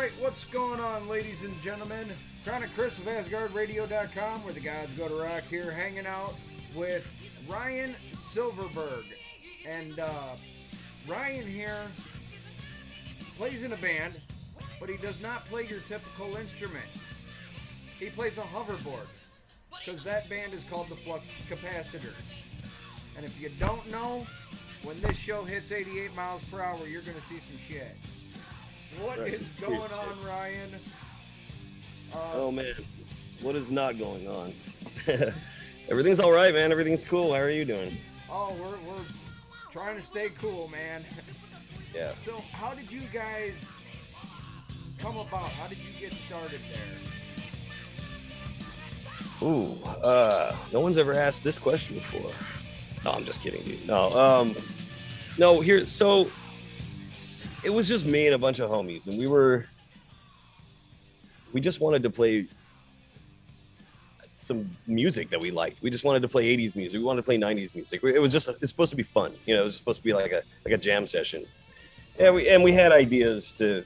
right, what's going on, ladies and gentlemen? Chronic Chris of AsgardRadio.com, where the gods go to rock here, hanging out with Ryan Silverberg. And Ryan here plays in a band, but he does not play your typical instrument. He plays a hoverboard, because that band is called the Flux Capacitors. And if you don't know, when this show hits 88 miles per hour, you're going to see some shit. What is going on, Ryan? Oh, man. What is not going on? Everything's all right, man. Everything's cool. How are you doing? Oh, we're trying to stay cool, man. Yeah. So, how did you guys come about? How did you get started there? Ooh, no one's ever asked this question before. No, I'm just kidding, dude. No, here, so it was just me and a bunch of homies, and we just wanted to play some music that we liked. We just wanted to play 80s music. We wanted to play 90s music. It's supposed to be fun. You know, it was supposed to be like a jam session. Yeah, we had ideas to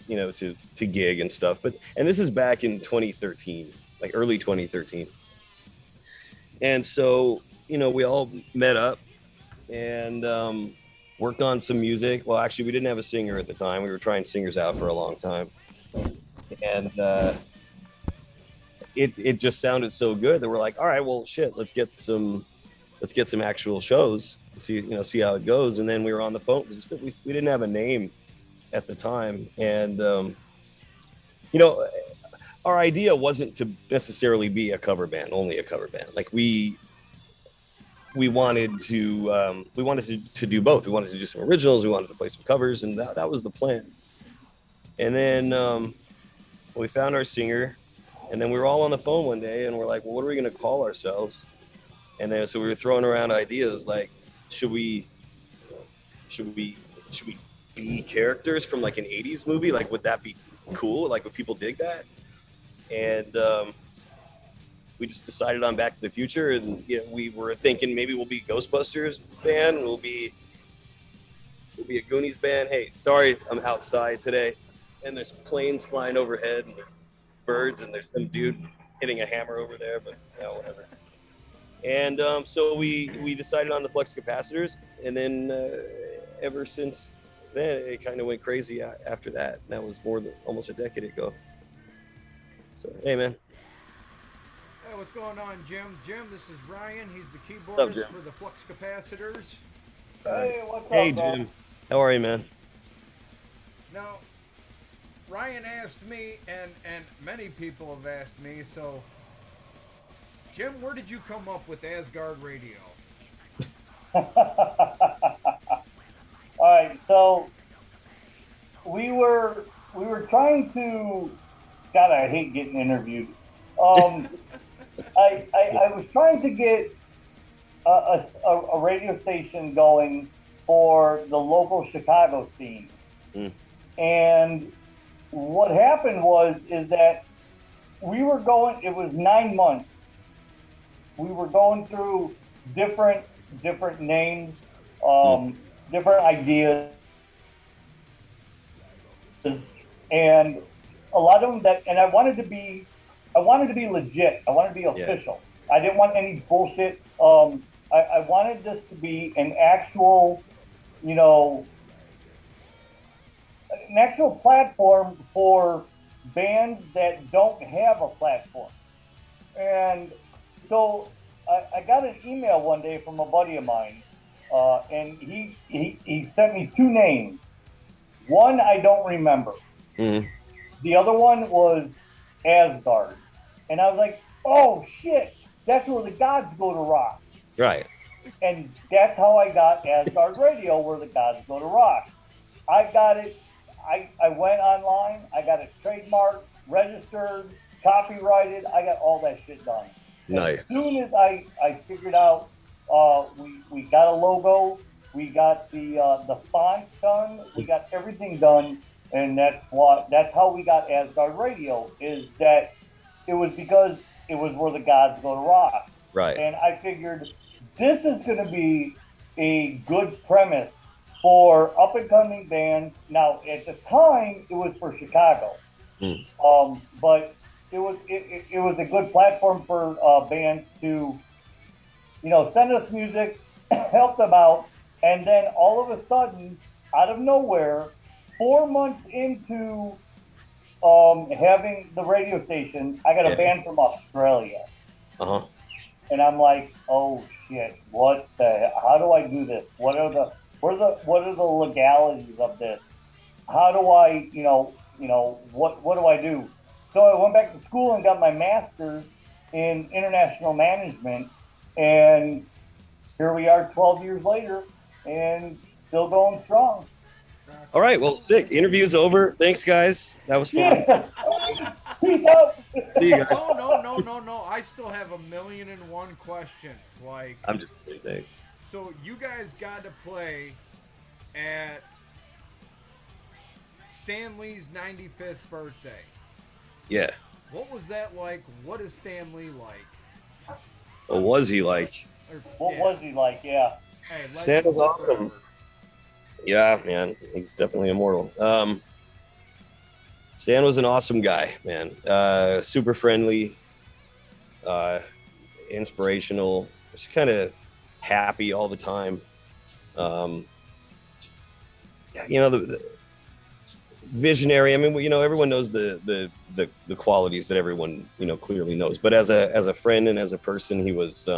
gig and stuff, and this is back in 2013, like early 2013. And so, we all met up and worked on some music. Well, actually, we didn't have a singer at the time. We were trying singers out for a long time. And it just sounded so good that we're like, all right, well, shit, let's get some actual shows, see how it goes. And then we were on the phone because we didn't have a name at the time. And, our idea wasn't to necessarily be a cover band, only a cover band. Like we wanted to do both. We wanted to do some originals. We wanted to play some covers, and that was the plan. And then we found our singer, and then we were all on the phone one day, and we're like, well, what are we going to call ourselves? And then so we were throwing around ideas like, should we be characters from like an 80s movie? Like, would that be cool? Like, would people dig that? And we just decided on Back to the Future, and we were thinking maybe we'll be Ghostbusters band, we'll be a Goonies band. Hey, sorry, I'm outside today, and there's planes flying overhead, and there's birds, and there's some dude hitting a hammer over there, but whatever. And so we decided on the Flux Capacitors, and then ever since then it kind of went crazy after that. And that was more than almost a decade ago. So, hey, man. Hey, what's going on, Jim? Jim, this is Ryan. He's the keyboardist for the Flux Capacitors. Hey, what's up, Hey, man? Jim. How are you, man? Now, Ryan asked me, and many people have asked me, so, Jim, where did you come up with Asgard Radio? All right, so we were trying to. God, I hate getting interviewed. I was trying to get a radio station going for the local Chicago scene, and what happened is that we were going. It was 9 months. We were going through different names, different ideas, and a lot of them and I wanted to be legit. I wanted to be official. Yeah. I didn't want any bullshit. I wanted this to be an actual platform for bands that don't have a platform. And so I got an email one day from a buddy of mine, and he sent me two names. One I don't remember. Mm-hmm. The other one was Asgard. And I was like, oh, shit, that's where the gods go to rock. Right. And that's how I got Asgard Radio, where the gods go to rock. I got it. I went online. I got it trademarked, registered, copyrighted. I got all that shit done. Nice. As soon as I figured out we got a logo, we got the font done, we got everything done. And that's how we got Asgard Radio, is that it was because it was where the gods go to rock. Right. And I figured this is going to be a good premise for up and coming bands. Now, at the time, it was for Chicago. But it was a good platform for bands to, send us music, help them out, and then all of a sudden, out of nowhere, 4 months into having the radio station, I got a band from Australia. And I'm like, oh shit, how do I do this? What are the legalities of this? How do I, what do I do? So I went back to school and got my master's in international management, and here we are 12 years later and still going strong. All right, well, sick. Interview's over. Thanks, guys. That was fun. Yeah. Peace out. See you guys. No. I still have 1,000,001 questions. Like, I'm just kidding. So you guys got to play at Stan Lee's 95th birthday. Yeah. What was that like? What is Stan Lee like? What was he like? What was he like? Yeah. Hey, Stan was awesome. Yeah, man. He's definitely immortal. Stan was an awesome guy, man. Super friendly, inspirational, just kind of happy all the time. The visionary. I mean, everyone knows the qualities that everyone clearly knows. But as a friend and as a person, he was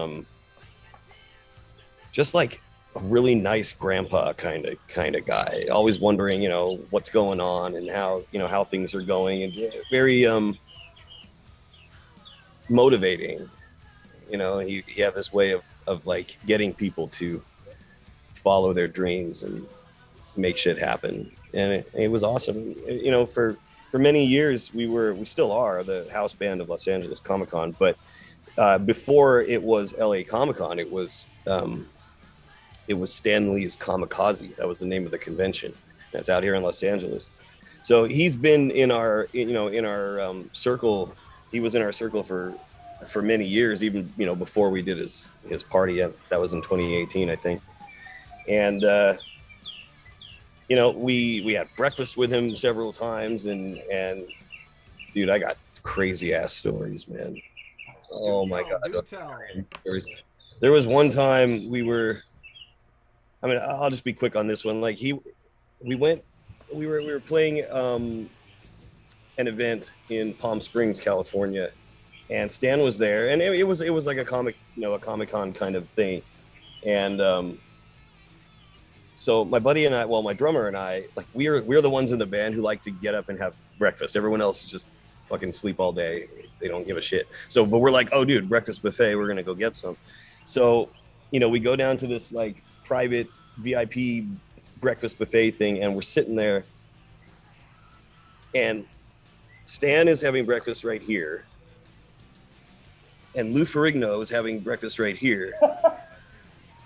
just like a really nice grandpa kind of guy. Always wondering, what's going on and how things are going, and very motivating. He had this way of like getting people to follow their dreams and make shit happen, and it was awesome. For many years we still are the house band of Los Angeles Comic-Con, but before it was LA Comic-Con, it was Stan Lee's Kamikaze. That was the name of the convention. That's out here in Los Angeles. So he's been in our circle. He was in our circle for many years, even before we did his party. That was in 2018, I think. And we had breakfast with him several times, and dude, I got crazy ass stories, man. Oh my God. There was one time we were I'll just be quick on this one. Like we were playing an event in Palm Springs, California, and Stan was there, and it was like a Comic-Con kind of thing. And so my buddy and I, my drummer and I, like we're the ones in the band who like to get up and have breakfast. Everyone else just fucking sleep all day. They don't give a shit. So, but we're like, oh dude, breakfast buffet, we're gonna go get some. So, we go down to this like private VIP breakfast buffet thing, and we're sitting there, and Stan is having breakfast right here, and Lou Ferrigno is having breakfast right here,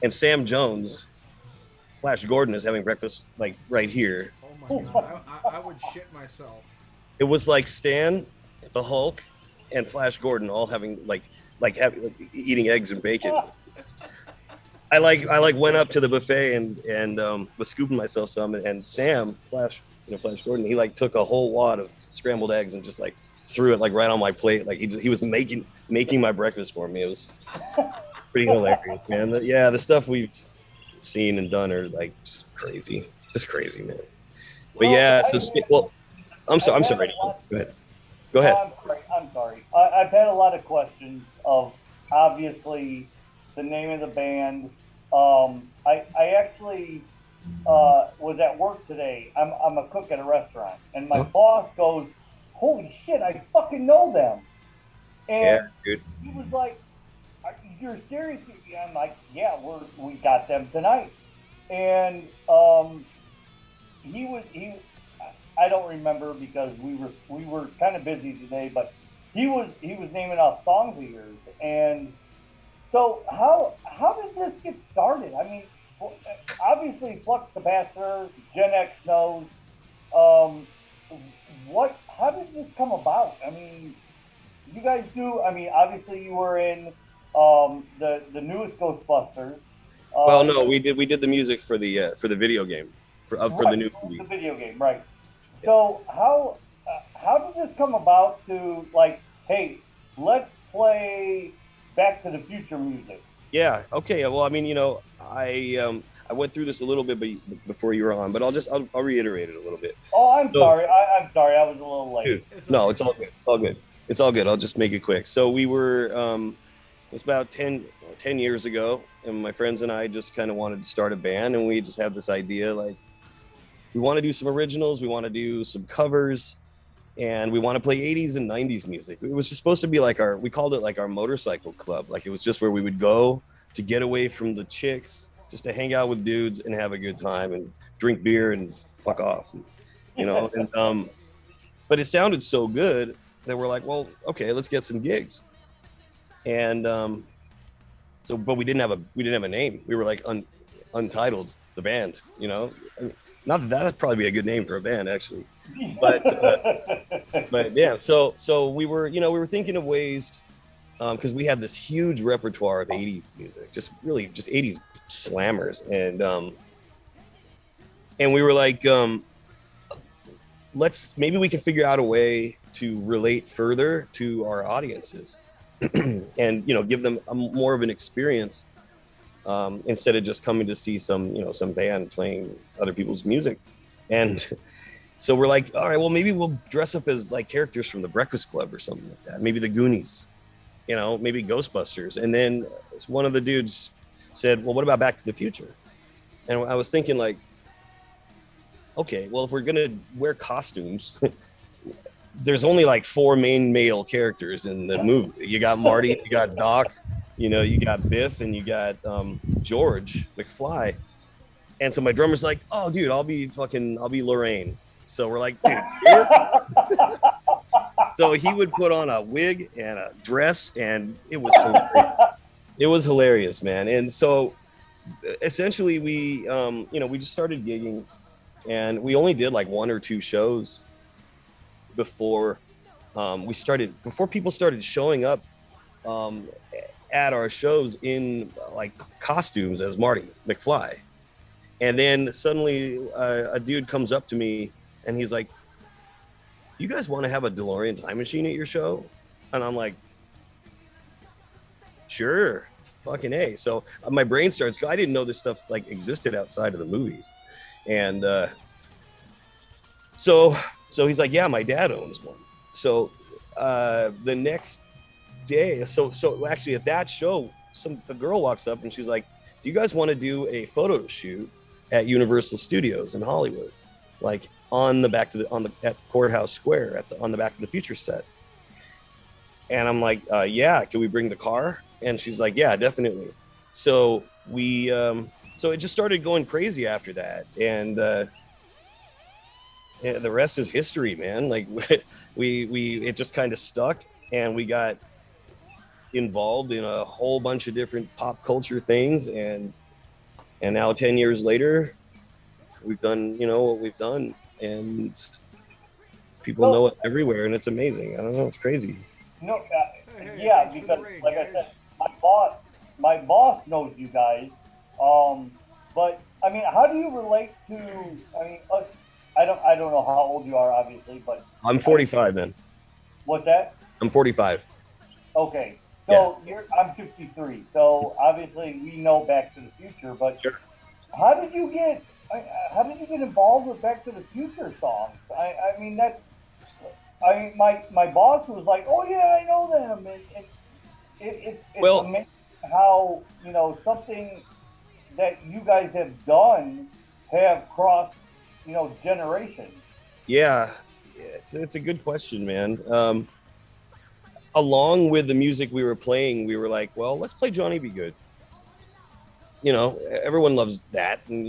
and Sam Jones, Flash Gordon, is having breakfast like right here. Oh my God, I would shit myself. It was like Stan, the Hulk, and Flash Gordon all having like eating eggs and bacon. I went up to the buffet and was scooping myself some, and Sam, Flash Gordon, he like took a whole wad of scrambled eggs and just like threw it like right on my plate. Like he was making my breakfast for me. It was pretty hilarious, man. The stuff we've seen and done are like just crazy, man. But I'm sorry. Go ahead. I'm sorry. I've had a lot of questions of obviously the name of the band. I actually was at work today. I'm a cook at a restaurant, and my boss goes, "Holy shit, I fucking know them." And dude. He was like, "You're serious?" I'm like, "Yeah, we got them tonight." And I don't remember because we were kind of busy today, but he was naming off songs of yours. And so how did this get started? I mean, obviously Flux Capacitor, Gen X knows. How did this come about? I mean, you guys do. I mean, obviously you were in the newest Ghostbusters. Well, no, we did the music for the video game for the new movie. The video game, right? So how did this come about to like, hey, let's play Back to the Future music? Yeah. Okay. Well, I mean, I went through this a little bit before you were on, but I'll reiterate it a little bit. Oh, I'm So, sorry. I'm sorry. I was a little late. dude, It's no, okay. it's all good. It's all good. It's all good. I'll just make it quick. So we were, it was about 10 years ago, and my friends and I just kind of wanted to start a band, and we just had this idea like, we want to do some originals, we want to do some covers, and we want to play 80s and 90s music. It was just supposed to be like we called it like our motorcycle club. Like it was just where we would go to get away from the chicks, just to hang out with dudes and have a good time and drink beer and fuck off, and but it sounded so good that we're like, well, okay, let's get some gigs. And but we didn't have a name. We were like Untitled, the band, I mean, not that that'd probably be a good name for a band, actually. But yeah, so we were thinking of ways, because we had this huge repertoire of 80s music, just 80s slammers, and we were like, maybe we can figure out a way to relate further to our audiences, and give them more of an experience, instead of just coming to see some band playing other people's music. And so we're like, all right, well, maybe we'll dress up as like characters from the Breakfast Club or something like that. Maybe the Goonies, maybe Ghostbusters. And then one of the dudes said, well, what about Back to the Future? And I was thinking like, okay, well, if we're going to wear costumes, there's only like 4 main male characters in the movie. You got Marty, you got Doc, you got Biff, and you got George McFly. And so my drummer's like, oh, dude, I'll be Lorraine. So we're like, dude, seriously? So he would put on a wig and a dress, and it was hilarious. It was hilarious, man. And so essentially we just started gigging, and we only did like 1 or 2 shows before people started showing up at our shows in like costumes as Marty McFly. And then suddenly a dude comes up to me and he's like, you guys want to have a DeLorean time machine at your show? And I'm like, sure, fucking A. So my brain starts, I didn't know this stuff like existed outside of the movies. And so he's like, yeah, my dad owns one. So the next day, so actually at that show, a girl walks up and she's like, do you guys want to do a photo shoot at Universal Studios in Hollywood, like at Courthouse Square on the Back to the Future set? And I'm like, yeah, can we bring the car? And she's like, yeah, definitely. So so it just started going crazy after that, and yeah, the rest is history, man. Like it just kind of stuck, and we got involved in a whole bunch of different pop culture things, and now 10 years later, we've done what we've done, and people know it everywhere, and it's amazing. I don't know, it's crazy. No, yeah, because like I said, my boss knows you guys. But I mean, how do you relate to? I mean, us. I don't know how old you are, obviously, but I'm 45, man. What's that? I'm 45. Okay, so I'm 53. So obviously we know Back to the Future, but sure. How did you get involved with Back to the Future songs? I mean, my boss was like, oh yeah, I know them. It's amazing how something that you guys have done have crossed generations. Yeah, it's a good question, man. Along with the music we were playing, we were like, well, let's play Johnny Be Good. Everyone loves that. And,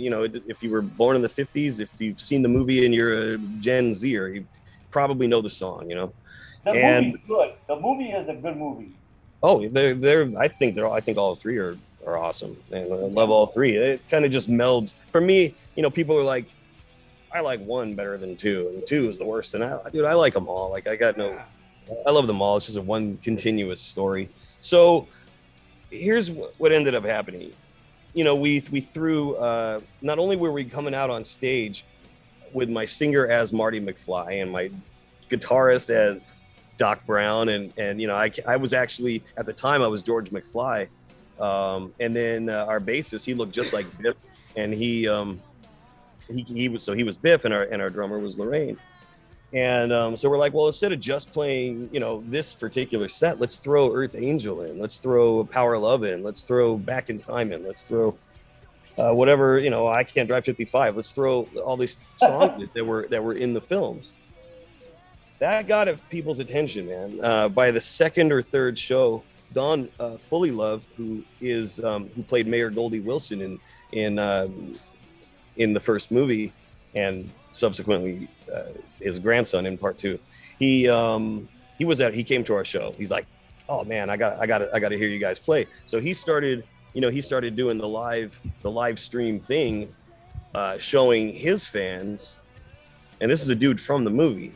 if you were born in the 50s, if you've seen the movie and you're a Gen Zer, you probably know the song, The movie's good. The movie is a good movie. Oh, I think all 3 are awesome. And I love all 3. It kind of just melds. For me, people are like, I like 1 better than 2, and 2 is the worst. And I like them all. Like I love them all. It's just one continuous story. So here's what ended up happening. We threw, not only were we coming out on stage with my singer as Marty McFly and my guitarist as Doc Brown, and you know, I was actually at the time I was George McFly, and then our bassist, he looked just like Biff, and he was Biff, and our drummer was Lorraine. And so we're like, well, instead of just playing, you know, this particular set, let's throw Earth Angel in, let's throw Power Love in, let's throw Back in Time in, let's throw whatever, you know, I Can't Drive 55. Let's throw all these songs that were in the films. That got people's attention, man. By the second or third show, Don Fully Love, who played Mayor Goldie Wilson in the first movie, and subsequently his grandson in part 2, he came to our show. He's like, oh man, I got to hear you guys play. So he started doing the live stream thing, showing his fans, and this is a dude from the movie.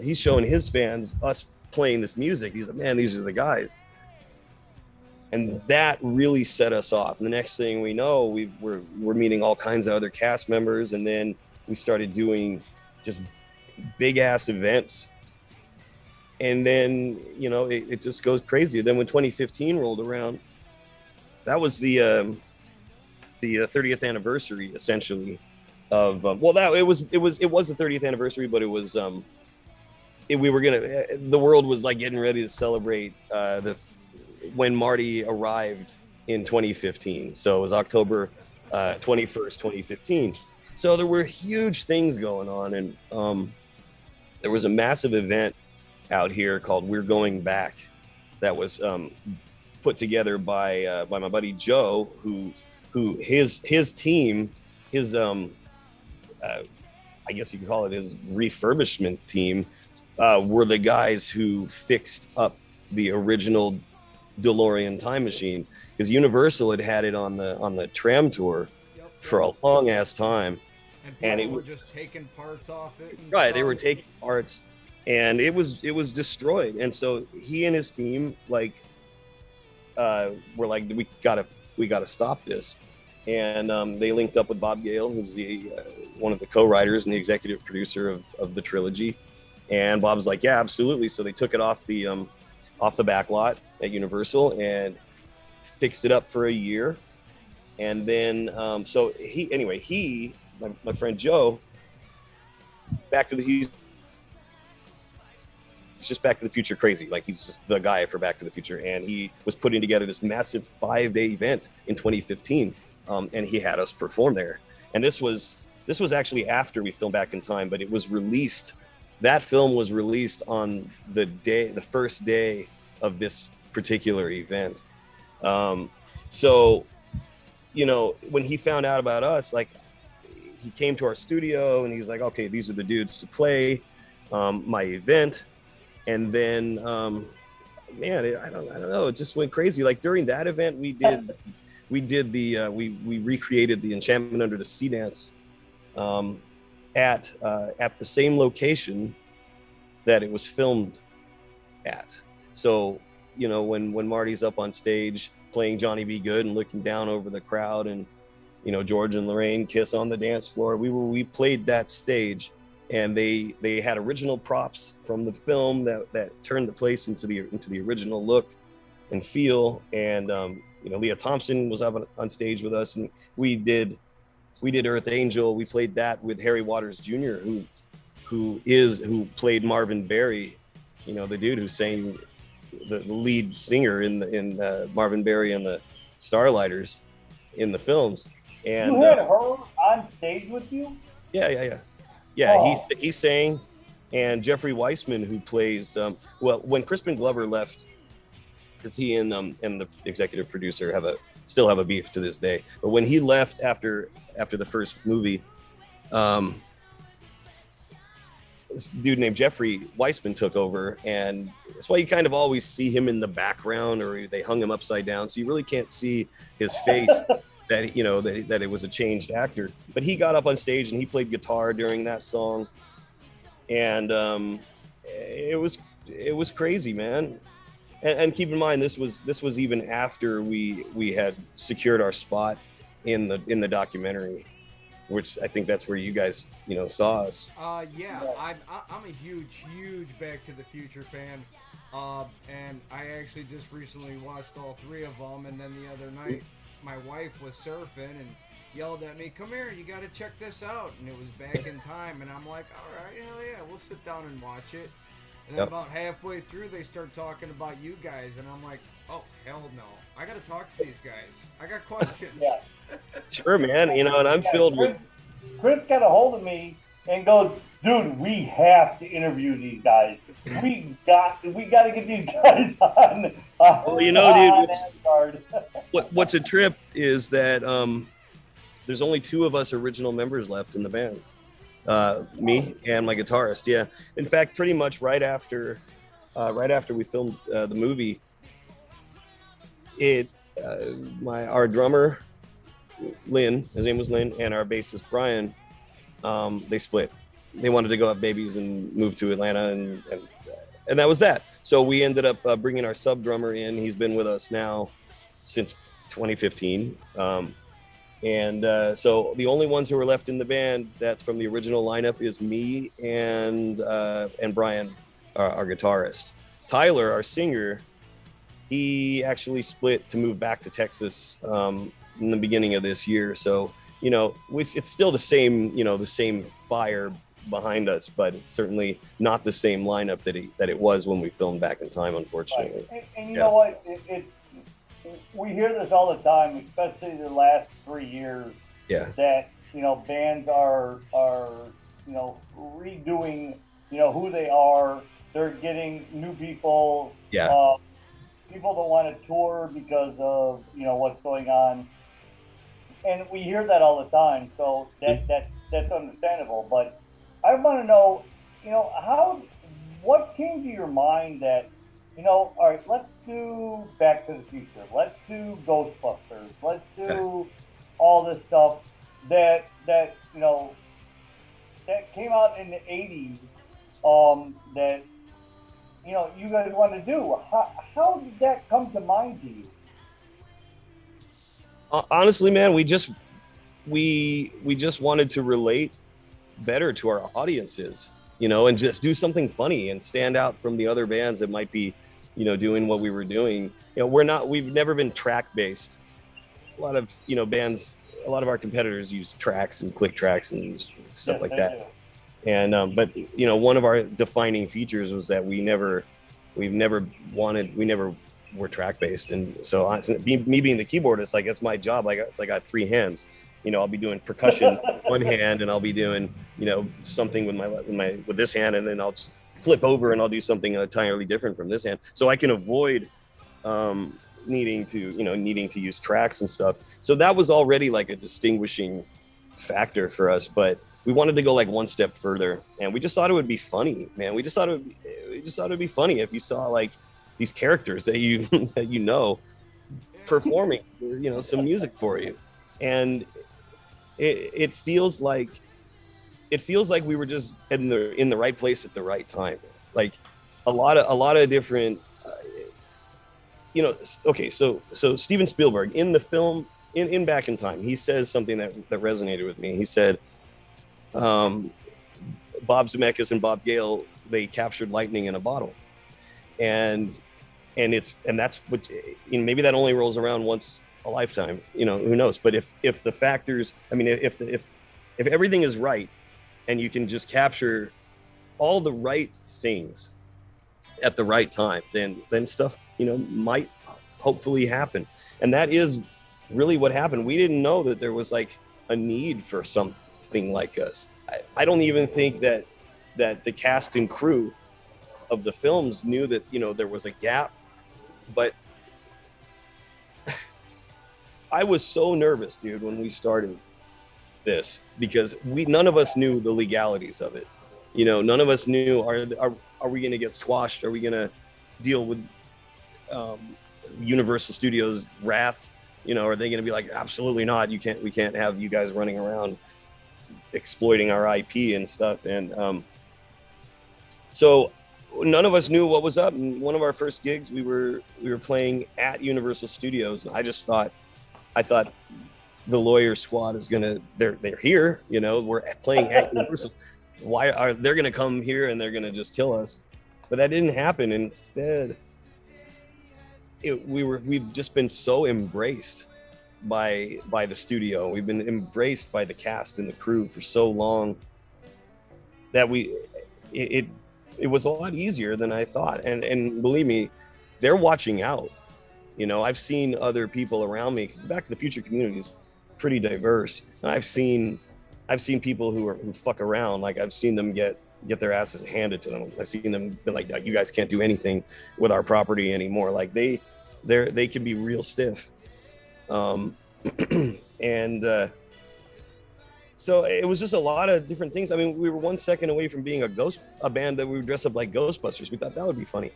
He's showing his fans us playing this music. He's like, man, these are the guys. And that really set us off. And the next thing we know, we're meeting all kinds of other cast members, and then we started doing just big ass events. And then, you know, it just goes crazy. Then when 2015 rolled around, that was the 30th anniversary, essentially, of it was the 30th anniversary, but it was the world was like getting ready to celebrate when Marty arrived in 2015. So it was October 21st, 2015. So there were huge things going on, and there was a massive event out here called We're Going Back that was put together by my buddy Joe, who his team, I guess you could call it his refurbishment team, were the guys who fixed up the original DeLorean time machine, because Universal had it on the tram tour for a long ass time, and people were just taking parts off it. Right, they were taking parts, and it was destroyed. And so he and his team were like, we gotta stop this. And they linked up with Bob Gale, who's one of the co-writers and the executive producer of the trilogy. And Bob's like, yeah, absolutely. So they took it off the back lot at Universal and fixed it up for a year. And then my friend Joe, he's just Back to the Future crazy. Like, he's just the guy for Back to the Future. And he was putting together this massive 5-day event in 2015. And he had us perform there. And this was actually after we filmed Back in Time, but it was released. That film was released on the first day of this particular event. So, you know, when he found out about us, like, he came to our studio and he's like, okay, these are the dudes to play my event. And then, man, I don't know, it just went crazy. Like, during that event, we recreated the Enchantment Under the Sea dance at the same location that it was filmed at. So, you know, when Marty's up on stage playing Johnny Be Good and looking down over the crowd, and, you know, George and Lorraine kiss on the dance floor, we played that stage, and they had original props from the film that turned the place into the original look and feel. And you know, Leah Thompson was up on stage with us, and we did Earth Angel. We played that with Harry Waters Jr., who played Marvin Berry, you know, the dude who sang the lead singer in Marvin Berry and the Starlighters in the films. And you had her on stage with you? Yeah. Oh. He sang, and Jeffrey Weissman, who plays when Crispin Glover left, because he and the executive producer still have a beef to this day. But when he left after the first movie, this dude named Jeffrey Weissman took over, and that's why you kind of always see him in the background, or they hung him upside down, so you really can't see his face. That, you know, that it was a changed actor. But he got up on stage and he played guitar during that song, and it was crazy, man. And keep in mind, this was even after we had secured our spot in the documentary. which I think that's where you guys, saw us. Yeah, I'm a huge Back to the Future fan. And I actually just recently watched all three of them, and then the other night my wife was surfing and yelled at me, "Come here, you got to check this out." And it was Back in Time, and I'm like, all right, hell yeah, we'll sit down and watch it. And then about halfway through, they start talking about you guys, and I'm like, oh, hell no. I got to talk to these guys. I got questions. Yeah. Sure, man. And I'm filled with... Chris got a hold of me and goes, "Dude, we have to interview these guys. We got to get these guys on." Well, dude, what's a trip is that there's only two of us original members left in the band. Me and my guitarist. Yeah. In fact, pretty much right after we filmed the movie, our drummer Lynn, his name was Lynn, and our bassist Brian, they split. They wanted to go have babies and move to Atlanta, and that was that. So we ended up bringing our sub drummer in. He's been with us now since 2015. So the only ones who are left in the band that's from the original lineup is me and Brian, our guitarist. Tyler, our singer, he actually split to move back to Texas in the beginning of this year. So, it's still the same, the same fire behind us, but it's certainly not the same lineup that it was when we filmed Back in Time, unfortunately. Right. And you know what? We hear this all the time, especially the last 3 years. Yeah. That bands are redoing who they are. They're getting new people. Yeah. People don't want to tour because of what's going on, and we hear that all the time. So that's understandable. But I want to know, what came to your mind that, all right, let's do Back to the Future, let's do Ghostbusters, let's do all this stuff that came out in the 80s, that you guys want to do. How did that come to mind to you? Honestly, man, we just wanted to relate better to our audiences, and just do something funny and stand out from the other bands that might be, doing what we were doing. We've never been track based. A lot of, bands, a lot of our competitors use tracks and click tracks and stuff like that. Do. And, but one of our defining features was that we never were track based. And so me being the keyboardist, it's my job. I got three hands. I'll be doing percussion with one hand, and I'll be doing, something with this hand, and then I'll just flip over and I'll do something entirely different from this hand. So I can avoid needing to use tracks and stuff. So that was already a distinguishing factor for us, but we wanted to go one step further, and we just thought it would be funny, man. We just thought it'd be funny if you saw these characters that you performing, some music for you. And it feels like we were just in the right place at the right time. A lot of different, okay. So Steven Spielberg in the film in Back in Time, he says something that resonated with me. He said, Bob Zemeckis and Bob Gale, they captured lightning in a bottle, and that's what, maybe that only rolls around once a lifetime, who knows. But if the factors, if everything is right, and you can just capture all the right things at the right time, then stuff might hopefully happen. And that is really what happened. We didn't know that there was a need for something like us. I don't even think that the cast and crew of the films knew that there was a gap. But I was so nervous, dude, when we started this, because none of us knew the legalities of it. None of us knew, are we going to get squashed? Are we going to deal with Universal Studios wrath? Are they going to be like, absolutely not, we can't have you guys running around exploiting our IP and stuff. And so none of us knew what was up. And one of our first gigs, we were playing at Universal Studios, and I thought the lawyer squad is gonna, they're here, you know, we're playing at Universal. Why are they're gonna come here and they're gonna just kill us? But that didn't happen. Instead, we've just been so embraced by the studio. We've been embraced by the cast and the crew for so long that it it was a lot easier than I thought. And believe me, they're watching out. You know, I've seen other people around me, because the Back to the Future community is pretty diverse. And I've seen people who fuck around. Like, I've seen them get their asses handed to them. I've seen them be like, you guys can't do anything with our property anymore. Like, they can be real stiff. And so it was just a lot of different things. I mean, we were 1 second away from being a band that we would dress up like Ghostbusters. We thought that would be funny.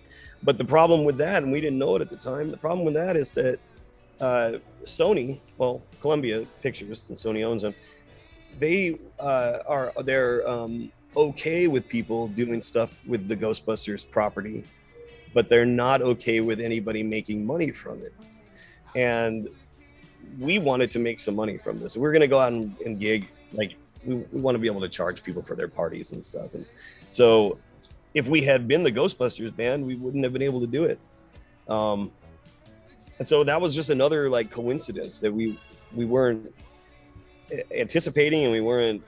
But the problem with that, and we didn't know it at the time, the problem with that is that Sony, well, Columbia Pictures, and Sony owns them, they're okay with people doing stuff with the Ghostbusters property, but they're not okay with anybody making money from it. And we wanted to make some money from this. We're going to go out and gig. Like, we want to be able to charge people for their parties and stuff. And so if we had been the Ghostbusters band, we wouldn't have been able to do it. And so that was just another like coincidence that we weren't anticipating, and we weren't,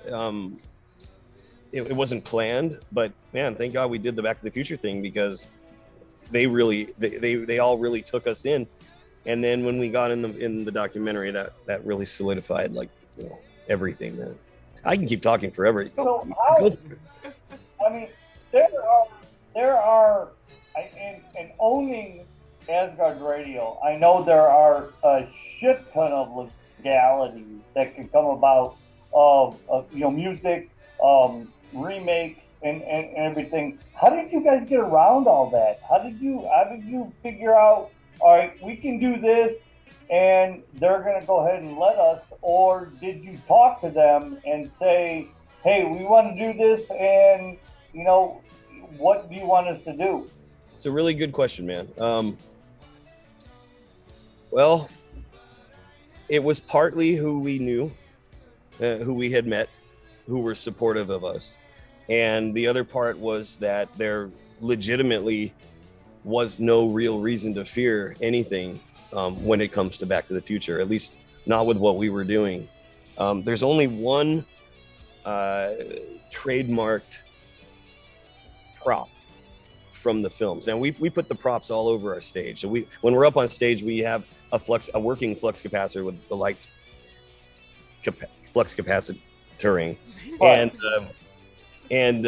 it wasn't planned. But man, thank God we did the Back to the Future thing, because they all really took us in. And then when we got in the documentary, that really solidified, like, you know, everything, man. I can keep talking forever. So I mean, there are, in owning Asgard Radio, I know there are a shit ton of legalities that can come about of you know, music, remakes, and everything. How did you guys get around all that? How did you figure out, all right, we can do this, and they're going to go ahead and let us? Or did you talk to them and say, hey, we want to do this, and, you know, what do you want us to do? It's a really good question, man. Well, it was partly who we knew, who we had met, who were supportive of us. And the other part was that there legitimately was no real reason to fear anything when it comes to Back to the Future, at least not with what we were doing. There's only one trademarked prop from the films, and we put the props all over our stage. So when we're up on stage, we have a working flux capacitor with the lights flux capacitoring, and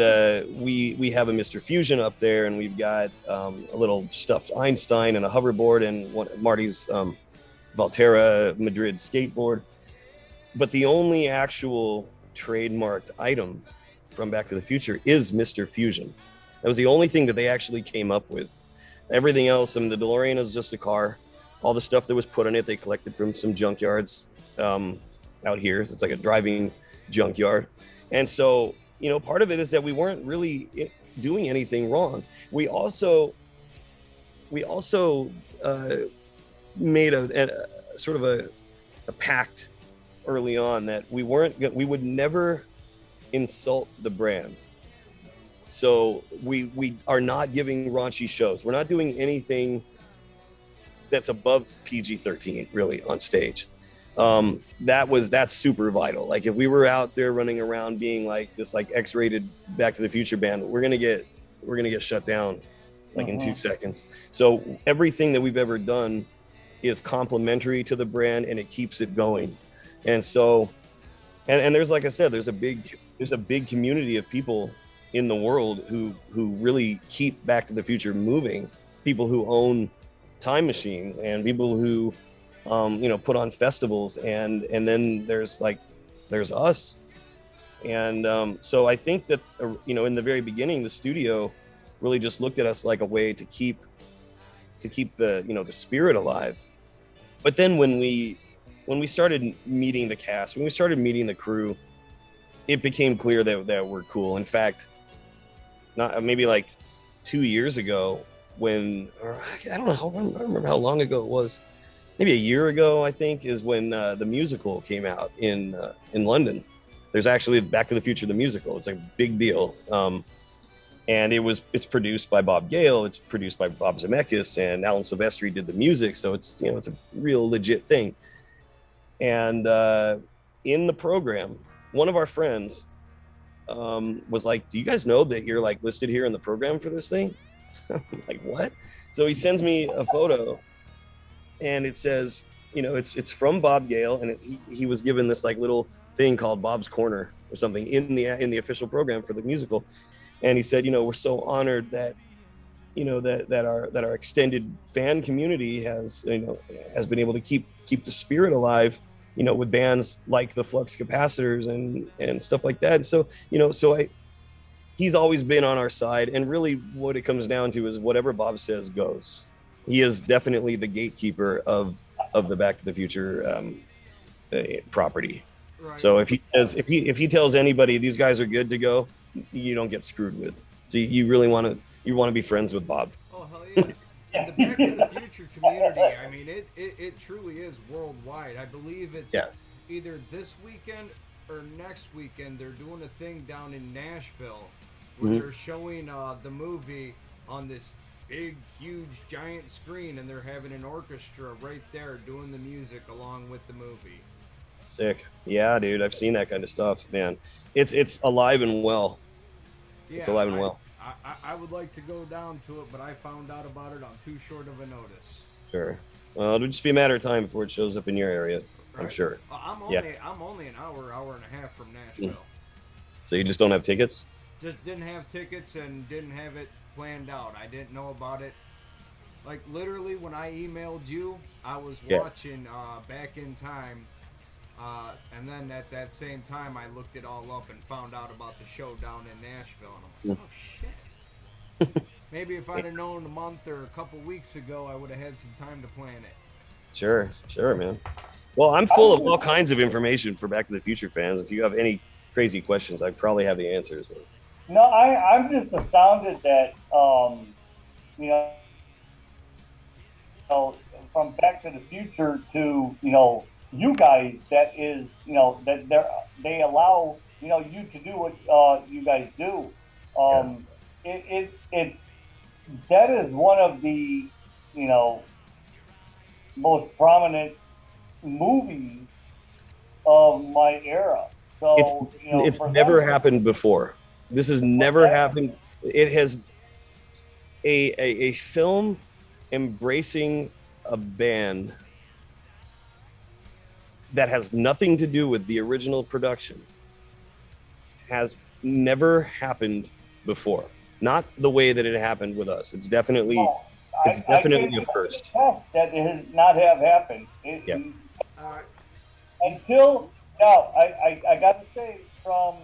we have a Mr. Fusion up there, and we've got a little stuffed Einstein and a hoverboard, and Marty's Valterra Madrid skateboard. But the only actual trademarked item from Back to the Future is Mr. Fusion. That was the only thing that they actually came up with. Everything else, I mean, the DeLorean is just a car. All the stuff that was put in it, they collected from some junkyards out here. So it's like a driving junkyard. And so, you know, part of it is that we weren't really doing anything wrong. We also made a sort of a pact early on that we would never insult the brand. So we are not giving raunchy shows. We're not doing anything that's above PG-13 really on stage. That's super vital. Like, if we were out there running around being like this like X-rated Back to the Future band, we're gonna get shut down like in 2 seconds. So everything that we've ever done is complementary to the brand, and it keeps it going. And so, and there's, like I said, there's a big community of people in the world who really keep Back to the Future moving. People who own time machines, and people who you know, put on festivals, and then there's us. And so I think that you know, in the very beginning, the studio really just looked at us like a way to keep the, you know, the spirit alive. But then when we started meeting the cast, when we started meeting the crew, it became clear that we're cool. In fact, maybe like 2 years ago, I don't remember how long ago it was, maybe a year ago, I think, is when the musical came out in London. There's actually Back to the Future the musical. It's a big deal. And it's produced by Bob Gale, it's produced by Bob Zemeckis, and Alan Silvestri did the music, so it's it's a real legit thing. And in the program, one of our friends was like, "Do you guys know that you're like listed here in the program for this thing?" I'm like, "What?" So he sends me a photo, and it says, it's from Bob Gale, and he was given this like little thing called Bob's Corner or something in the official program for the musical. And he said, we're so honored that that our extended fan community has been able to keep the spirit alive, with bands like the Flux Capacitors and stuff like that. So he's always been on our side, and really what it comes down to is whatever Bob says goes. He is definitely the gatekeeper of the Back to the Future property. Right. So if he tells anybody these guys are good to go, you don't get screwed with. So you really want to be friends with Bob. Oh hell yeah! And the Back to the Future community, I mean, it truly is worldwide. I believe it's either this weekend or next weekend. They're doing a thing down in Nashville where they're showing the movie on this big, huge, giant screen, and they're having an orchestra right there doing the music along with the movie. Sick. Yeah, dude, I've seen that kind of stuff, man. It's alive and well. Yeah, it's alive and well. I would like to go down to it, but I found out about it on too short of a notice. Sure. Well, it'll just be a matter of time before it shows up in your area. Right. I'm sure. I'm only an hour and a half from Nashville. So you just don't have tickets? Just didn't have tickets and didn't have it planned out. I didn't know about it. Like literally when I emailed you, I was watching Back in Time. And then at that same time, I looked it all up and found out about the show down in Nashville. And I'm like, oh, shit. Maybe if I'd have known a month or a couple weeks ago, I would have had some time to plan it. Sure, man. Well, I'm full of all kinds of information for Back to the Future fans. If you have any crazy questions, I probably have the answers. No, I'm just astounded that, from Back to the Future to, you guys, that is, that they allow, you to do what you guys do. That is one of the, most prominent movies of my era. So, it's never happened before. This has never happened. It has a film embracing a band that has nothing to do with the original production has never happened before. Not the way that it happened with us. It's definitely a first. That it has not have happened. Until now, I got to say from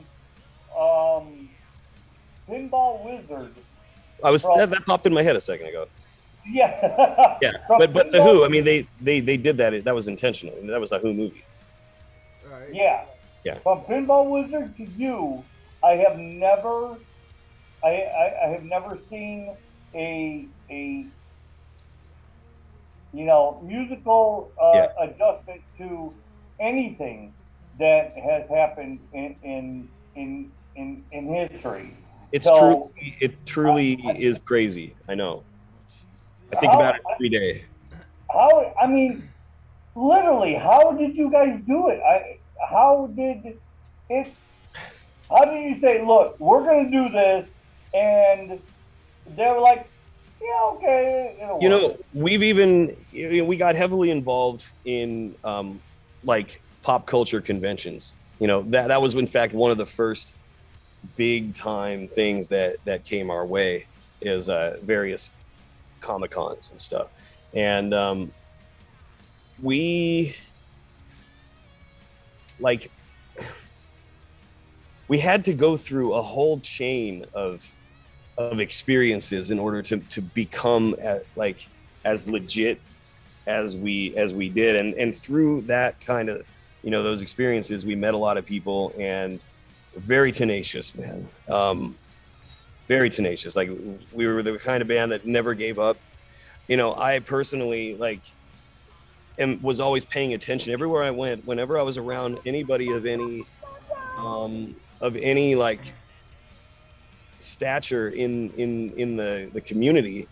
Pinball Wizard. That popped in my head a second ago. Yeah. Yeah. But the Who, I mean, they did that. That was intentional. I mean, that was a Who movie. Right. Yeah. Yeah. From Pinball Wizard to you, I have never seen a musical adjustment to anything that has happened in history. It truly is crazy. I know. I think about it every day. Literally, how did you guys do it? How did you say, look, we're going to do this, and they were like, yeah, okay. We got heavily involved in like pop culture conventions. That was in fact one of the first big time things that came our way is various Comic-Cons and stuff. And we had to go through a whole chain of experiences in order to become as legit as we did, and through that kind of those experiences we met a lot of people, and very tenacious, man. Very tenacious. Like, we were the kind of band that never gave up. I personally was always paying attention everywhere I went. Whenever I was around anybody of any like stature in the community,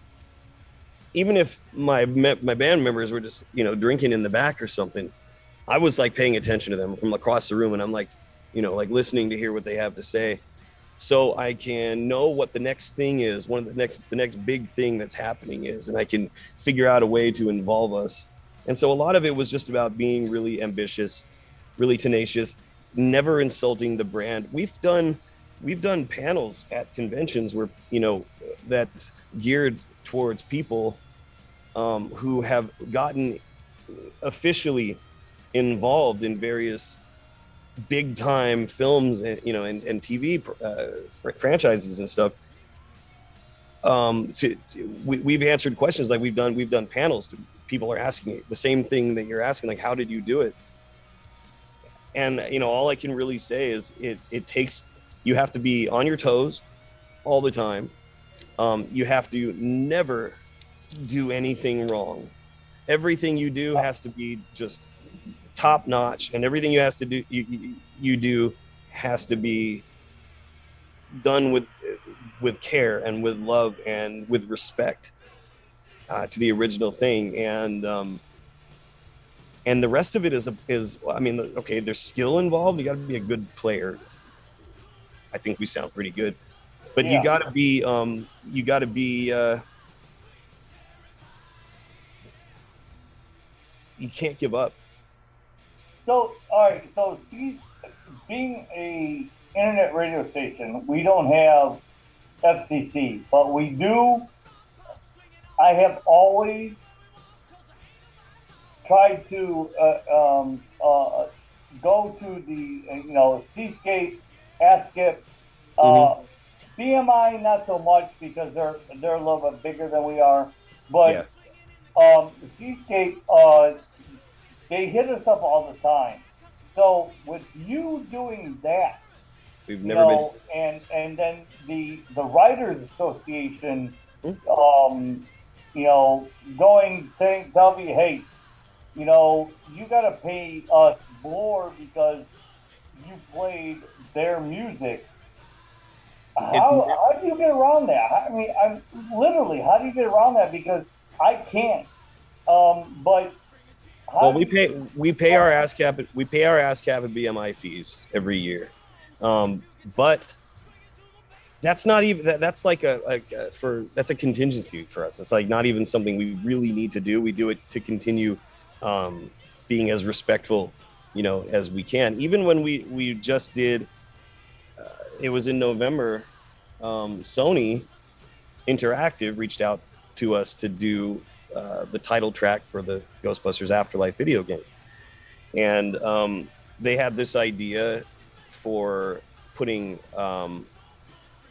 even if my band members were just drinking in the back or something, I was like paying attention to them from across the room, and I'm like, like listening to hear what they have to say, so I can know what the next thing is, one of the next big thing that's happening is, and I can figure out a way to involve us. And so a lot of it was just about being really ambitious, really tenacious, never insulting the brand. We've done panels at conventions where that's geared towards people who have gotten officially involved in various big time films and and TV franchises and stuff. We've answered questions, like we've done panels. People are asking the same thing that you're asking, like, how did you do it? And all I can really say is it takes, you have to be on your toes all the time. You have to never do anything wrong. Everything you do has to be just top notch, and everything you has to do you do has to be done with care and with love and with respect to the original thing. And the rest of it is I mean, okay, there's skill involved. You got to be a good player. I think we sound pretty good, but Yeah. you got to be you can't give up. So, all right. So, see, being a internet radio station, we don't have FCC, but we do. I have always tried to go to the Seascape, Askip, BMI not so much because they're a little bit bigger than we are, but Seascape they hit us up all the time. So with you doing that, We've never been. and then the Writers Association, going saying, tell me, hey, you got to pay us more because you played their music. How do you get around that? I mean, I'm literally, how do you get around that? Because I can't. But well, we pay our ASCAP and BMI fees every year, but that's not even that's like that's a contingency for us. It's like not even something we really need to do. We do it to continue being as respectful as we can. Even when we just did it was in November, Sony Interactive reached out to us to do the title track for the Ghostbusters Afterlife video game. And they had this idea for putting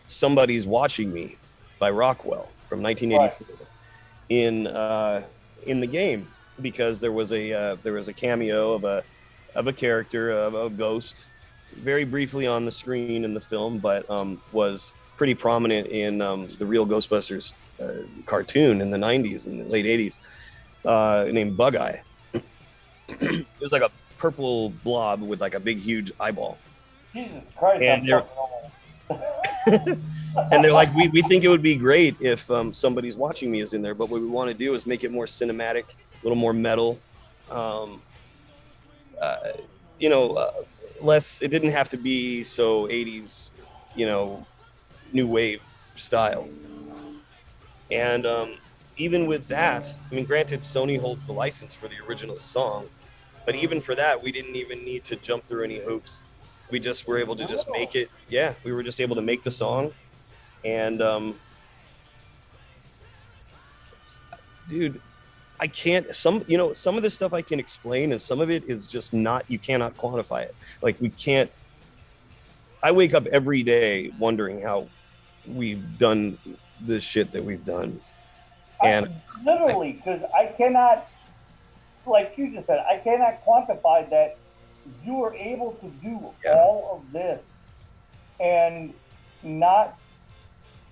Somebody's Watching Me by Rockwell from 1984 in the game, because there was a cameo of a character, of a ghost, very briefly on the screen in the film, but was pretty prominent in the real Ghostbusters cartoon in the 90s and the late 80s, named Bug-Eye. It was like a purple blob with like a big huge eyeball. Jesus Christ. And they're like, we think it would be great if Somebody's Watching Me is in there, but what we want to do is make it more cinematic, a little more metal, less, it didn't have to be so 80s, new wave style. And even with that, I mean, granted, Sony holds the license for the original song, but even for that, we didn't even need to jump through any hoops. We just were able to just make it. Yeah, we were just able to make the song. And dude, I can't, some of this stuff I can explain, and some of it is just not, you cannot quantify it. Like, we can't, I wake up every day wondering how we've done the shit that we've done. And literally, because I cannot, like you just said, I cannot quantify that you were able to do all of this and not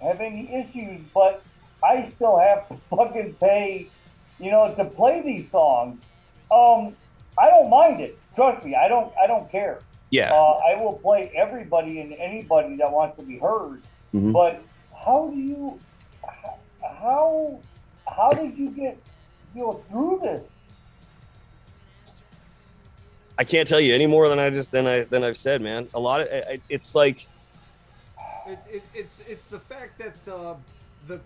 have any issues, but I still have to fucking pay, to play these songs. I don't mind it. Trust me, I don't care. Yeah. I will play everybody and anybody that wants to be heard. Hmm. But how do you how how did you get through this? I can't tell you any more than I've said, man. A lot of it's like It's the fact that the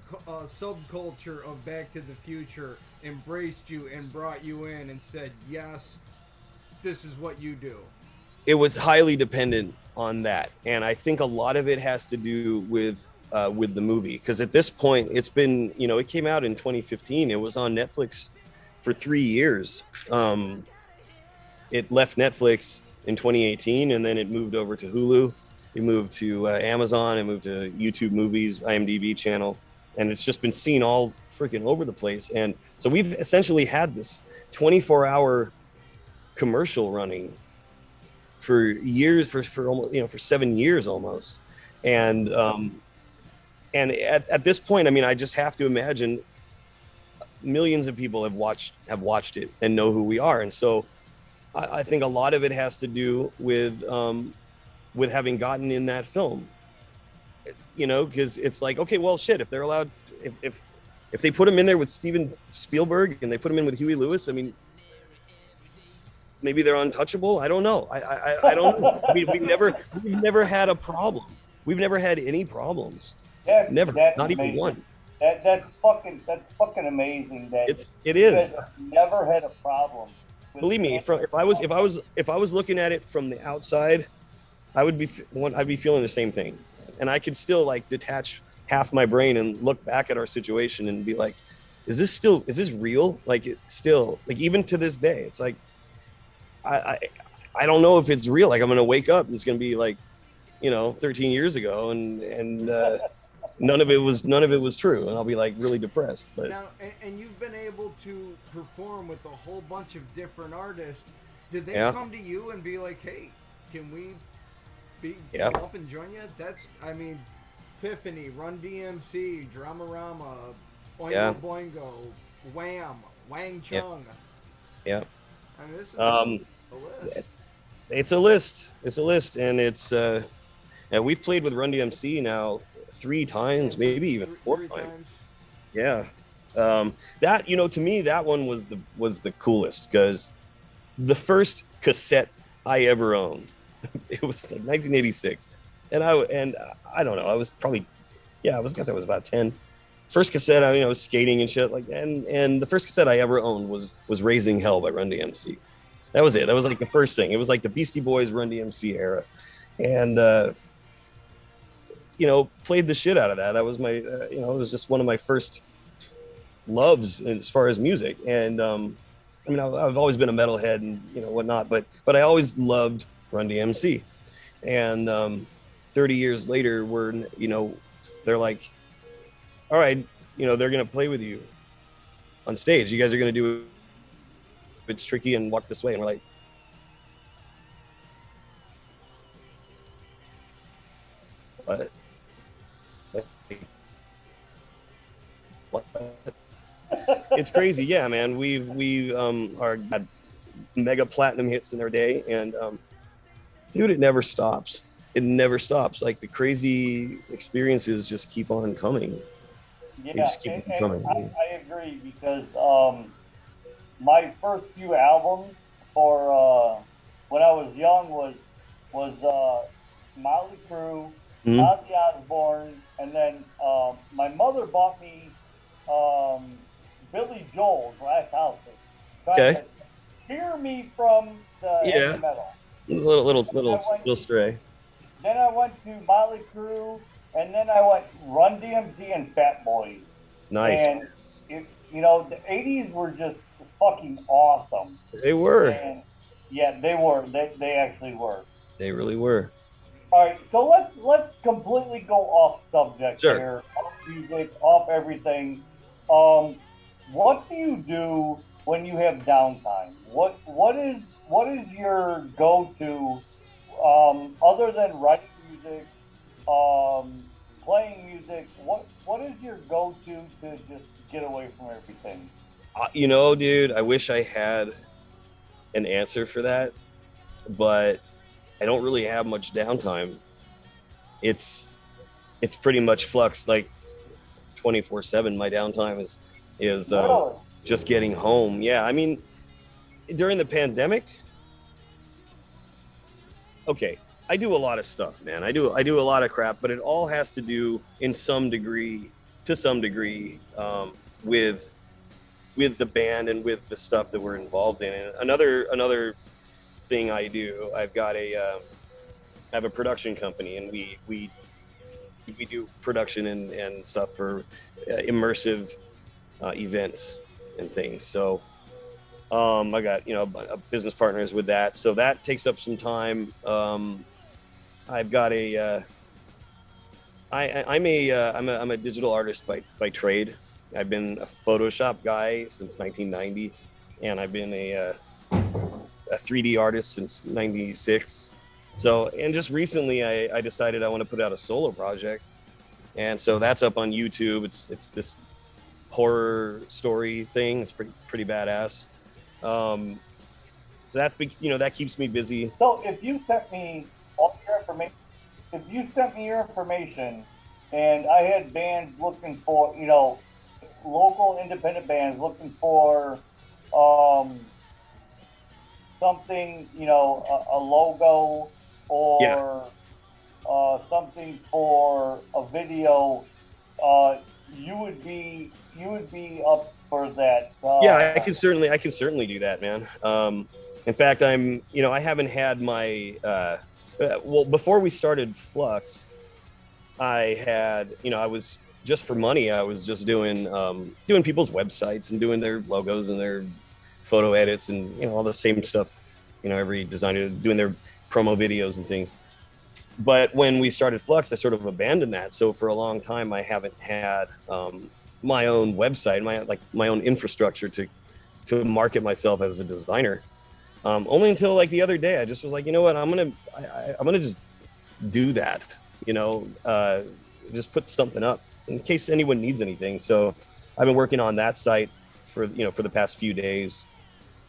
subculture of Back to the Future embraced you and brought you in and said, yes, this is what you do. it was highly dependent on that, and I think a lot of it has to do with the movie, because at this point it's been, it came out in 2015. It was on Netflix for 3 years. It left Netflix in 2018, and then it moved over to Hulu. It moved to Amazon. It moved to YouTube Movies, IMDb channel, and it's just been seen all freaking over the place. And so we've essentially had this 24-hour commercial running for years, for almost, for 7 years almost. And at this point, I mean, I just have to imagine millions of people have watched it and know who we are. And so I think a lot of it has to do with having gotten in that film, because it's like, okay, well, shit, if they're allowed, if they put him in there with Steven Spielberg and they put him in with Huey Lewis, I mean, maybe they're untouchable. I don't know. I don't know. I mean, we've never had a problem. We've never had any problems. Never, not even one. That's fucking amazing. It is. Never had a problem. Believe me, if I was looking at it from the outside, I'd be feeling the same thing, and I could still like detach half my brain and look back at our situation and be like, is this real? Like, it's still, like, even to this day, it's like, I don't know if it's real. Like, I'm gonna wake up and it's gonna be like, 13 years ago, and none of it was true, and I'll be like really depressed. But now, and you've been able to perform with a whole bunch of different artists. Did they come to you and be like, "Hey, can we come up and join you?" I mean, Tiffany, Run DMC, Dramarama, Oingo Boingo, Wham, Wang Chung. Yeah. I mean, this is a list. It's a list. It's a list, and it's and we've played with Run DMC now 3 times, maybe even 4 times. Yeah. That, to me, that one was the coolest, because the first cassette I ever owned, it was like 1986, and I don't know, I was probably, I guess I was about 10. First cassette, I was skating and shit, like, and the first cassette I ever owned was Raising Hell by Run DMC. That was it. That was like the first thing. It was like the Beastie Boys, Run DMC era, and played the shit out of that. That was my, it was just one of my first loves as far as music. And I mean, I've always been a metalhead and whatnot, but I always loved Run DMC. And 30 years later, they're like, all right, they're gonna play with you on stage. You guys are gonna do It's Tricky and Walk This Way, and we're like, what? It's crazy. Yeah, man. We had mega platinum hits in their day, and dude, it never stops. It never stops. Like, the crazy experiences just keep on coming. Yeah, they just keep coming. I agree, because my first few albums for when I was young was Motley Crue, Ozzy Osbourne, and then my mother bought me Billy Joel's Last House, trying to steer me from the heavy metal. Little stray. Then I went to Motley Crue, and then I went Run DMC and Fat Boys. Nice. And the 80s were just fucking awesome. They were. And yeah, they were. They actually were. They really were. All right, so let's completely go off subject here, off music, off everything. What do you do when you have downtime? What is your go-to other than writing music, playing music? What is your go-to to just get away from everything? Dude, I wish I had an answer for that, but I don't really have much downtime. It's pretty much Flux like 24/7. My downtime is Really? just getting home. Yeah, I mean, during the pandemic, okay, I do a lot of stuff, man. I do a lot of crap, but it all has to do in some degree, to some degree, with the band and with the stuff that we're involved in. And another thing I do, I have a production company, and we do production and stuff for immersive events and things. So I got business partners with that, so that takes up some time. I've got a I'm a digital artist by trade. I've been a Photoshop guy since 1990, and I've been a 3D artist since '96. So, and just recently, I decided I want to put out a solo project, and so that's up on YouTube. It's this horror story thing. It's pretty badass. Um, that keeps me busy. So if you sent me all your information, if you sent me your information, and I had bands looking for, local independent bands looking for um, something, a logo Yeah, or something for a video, uh, you would be up for that. yeah, I can certainly do that, man. In fact, I haven't had my well, before we started Flux, I was just for money. I was just doing people's websites and doing their logos and their photo edits and all the same stuff. Every designer doing their promo videos and things. But when we started Flux, I sort of abandoned that. So for a long time, I haven't had my own website, my own infrastructure to market myself as a designer. Only until like the other day, I just was like, you know what, I'm gonna just do that. Just put something up in case anyone needs anything. So I've been working on that site for the past few days.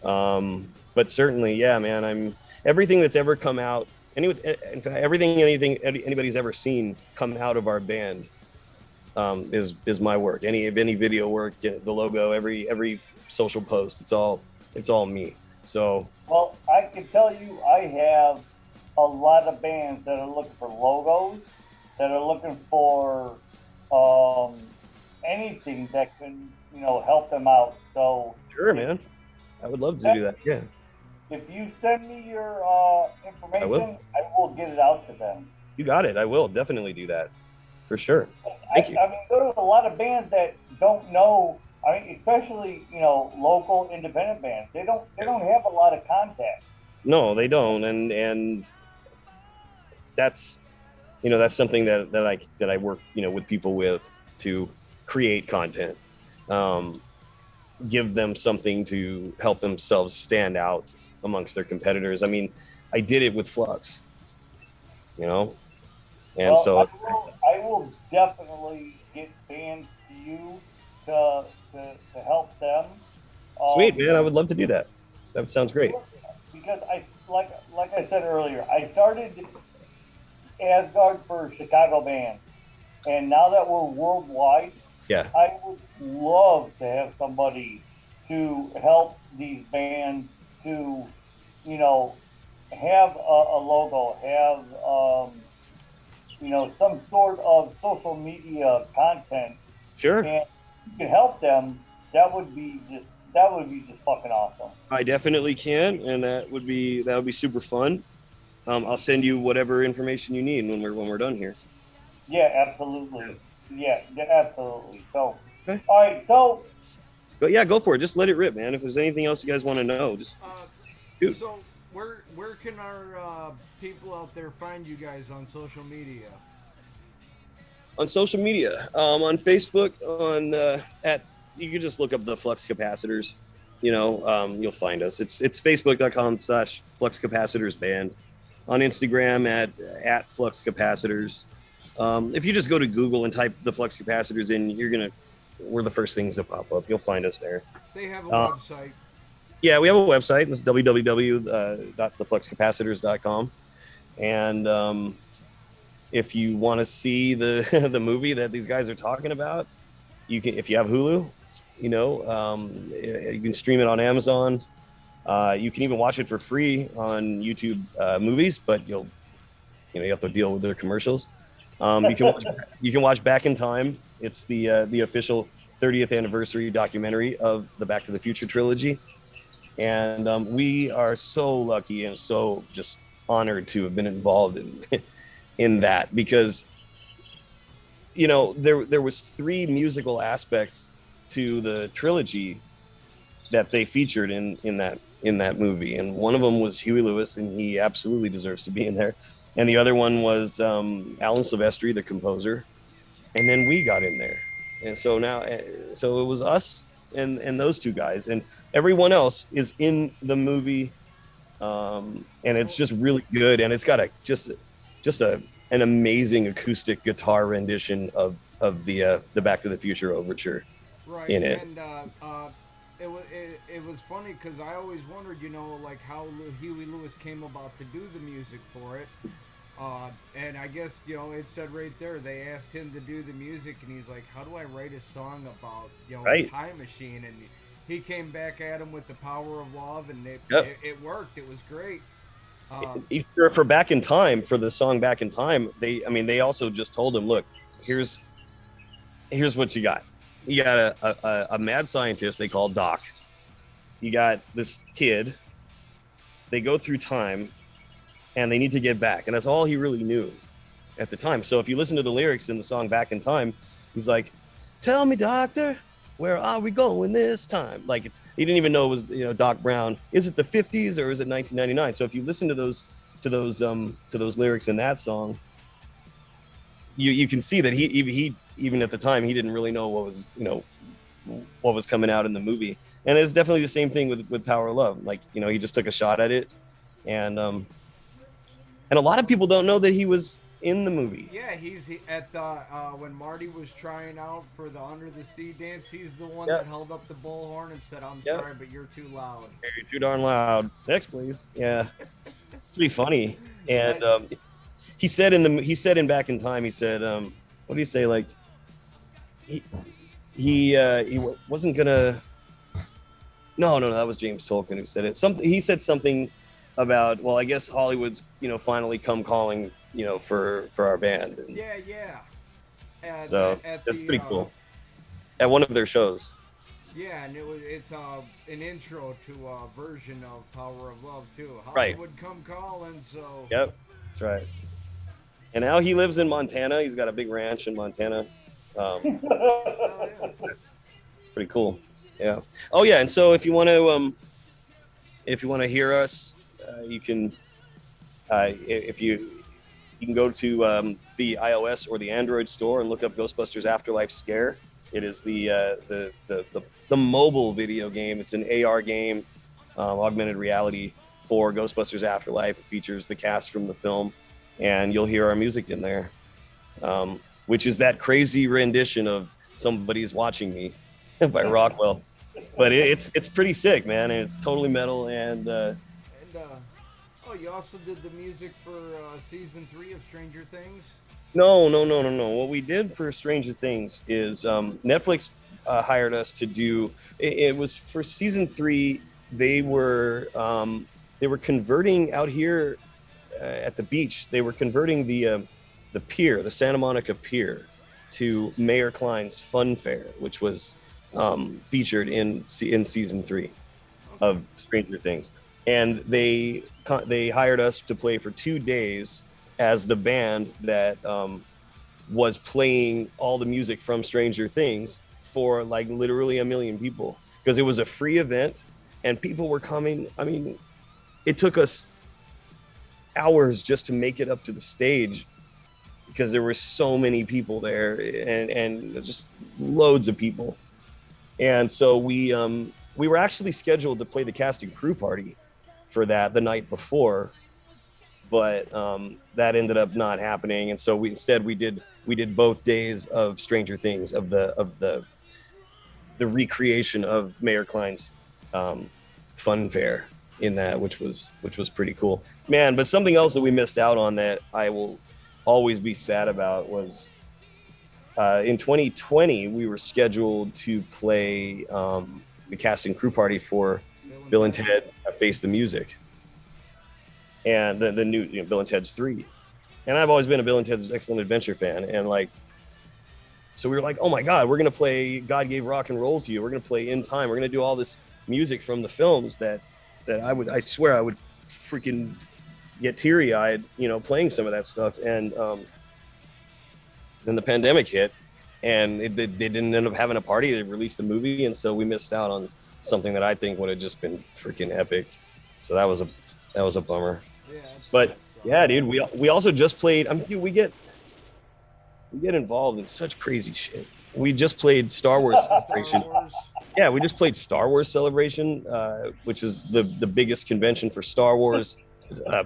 But certainly, yeah, man, I'm everything that's ever come out. In fact, anything anybody's ever seen come out of our band is my work. Any video work, the logo, every social post, it's all me. So Well, I can tell you, I have a lot of bands that are looking for logos, that are looking for um, anything that can, help them out. So sure, if man, I would love to send, do that. Yeah, if you send me your I will. information, I will get it out to them. You got it. I will definitely do that for sure. Thank you. I mean, there's a lot of bands that don't know. I mean, especially local independent bands. They don't have a lot of contacts. No, they don't, and that's that's something that I work with people with to create content, um, give them something to help themselves stand out amongst their competitors. I mean, I did it with Flux, you know, and Well, so I will definitely get bands to you to help them. sweet, Um, man. I would love to do that. That sounds great. because like I said earlier, I started Asgard for Chicago bands, and now that we're worldwide, Yeah, I would love to have somebody to help these bands to, you know, have a logo, have some sort of social media content, sure. and you can help them. That would be just fucking awesome. I definitely can, and that would be super fun. I'll send you whatever information you need when we're done here. Yeah, absolutely. Yeah, absolutely. So, Okay. all right. So, But yeah, go for it. Just let it rip, man. If there's anything else you guys want to know, just shoot. So where can our people out there find you guys on social media? On social media, on Facebook, at you can just look up the Flux Capacitors. You'll find us. It's facebook.com/Flux Capacitors Band. On Instagram at Flux Capacitors. If you just go to Google and type the Flux Capacitors in, we're the first things that pop up. You'll find us there. They have a Uh, website. Yeah, we have a website. It's www.thefluxcapacitors.com. And if you want to see the the movie that these guys are talking about, you can. If you have Hulu, you can stream it on Amazon. You can even watch it for free on YouTube movies, but you have to deal with their commercials. You can watch Back in Time. It's the official 30th anniversary documentary of the Back to the Future trilogy, and we are so lucky and so just honored to have been involved in in that, because there was three musical aspects to the trilogy that they featured in that movie, and one of them was Huey Lewis, and he absolutely deserves to be in there. And the other one was Alan Silvestri, the composer, and then we got in there. And so it was us and those two guys, and everyone else is in the movie, and it's just really good, and it's got just an amazing acoustic guitar rendition of the Back to the Future overture Right, in it. and it was funny because I always wondered, like how Huey Lewis came about to do the music for it. And I guess it said right there they asked him to do the music, and he's like, "How do I write a song about a Right. time machine?" And he came back at him with the power of love, and it Yep. it, it worked. It was great. Um, For Back in Time, for the song Back in Time, they also just told him, look, here's what you got. You got a mad scientist they call Doc. You got this kid. They go through time, and they need to get back, and that's all he really knew at the time. So if you listen to the lyrics in the song Back in Time, he's like, "Tell me, doctor, where are we going this time?" Like, he didn't even know it was Doc Brown. Is it the 50s or is it 1999? So if you listen to those lyrics in that song, you can see that he even at the time he didn't really know what was coming out in the movie. And it's definitely the same thing with Power of Love. Like, he just took a shot at it, and a lot of people don't know that he was in the movie. yeah, at the when Marty was trying out for the Under the Sea dance. He's the one that Yep. held up the bullhorn and said, "I'm Yep. sorry, but you're too loud." You're too darn loud. Next, please. Yeah, it's pretty funny. And I, he said in Back in Time, he said, what do you say? Like, he he wasn't gonna. No, that was James Tolkien who said it. Something he said something about, well, I guess Hollywood's finally come calling for our band. And yeah, yeah. so At that's the pretty cool. At one of their shows. Yeah, and it's an intro to a version of Power of Love too. Right. Hollywood come calling, so Yep. That's right. And now he lives in Montana. He's got a big ranch in Montana. hell yeah. It's pretty cool. Yeah. Oh yeah. And so if you want to hear us, you can if you can go to the iOS or the Android store and look up Ghostbusters Afterlife Scare. It is the mobile video game. It's an AR game, augmented reality for Ghostbusters Afterlife. It features the cast from the film, and you'll hear our music in there, which is that crazy rendition of "Somebody's Watching Me" by Rockwell. But it's pretty sick, man, and it's totally metal. And And oh, you also did the music for season 3 of Stranger Things. no. What we did for Stranger Things is Netflix hired us to do. It was for season 3. They were converting out here at the beach. They were converting the pier, the Santa Monica Pier, to Mayor Klein's Fun Fair, which was featured in season 3 Okay. of Stranger Things. And they hired us to play for 2 days as the band that was playing all the music from Stranger Things for like literally a million people, because it was a free event and people were coming. I mean, it took us hours just to make it up to the stage because there were so many people there, and just loads of people. And so we were actually scheduled to play the cast and crew party for that the night before, but that ended up not happening. And so we did both days of Stranger Things, of the recreation of Mayor Klein's fun fair in that, which was pretty cool, man. But something else that we missed out on that I will always be sad about was in 2020 we were scheduled to play the cast and crew party for Bill and Ted Face the Music, and the new Bill and Ted's 3. And I've always been a Bill and Ted's Excellent Adventure fan, and like, so we were like, oh my God, we're gonna play God Gave Rock and Roll to You. We're gonna play In Time. We're gonna do all this music from the films that I swear I would freaking get teary eyed, playing some of that stuff. And then the pandemic hit, and they didn't end up having a party. They released the movie, and so we missed out on something that I think would have just been freaking epic. So that was a bummer. Yeah, but yeah, dude, we also just played. Dude, we get involved in such crazy shit. We just played Star Wars Celebration. Yeah, we just played Star Wars Celebration, which is the biggest convention for Star Wars,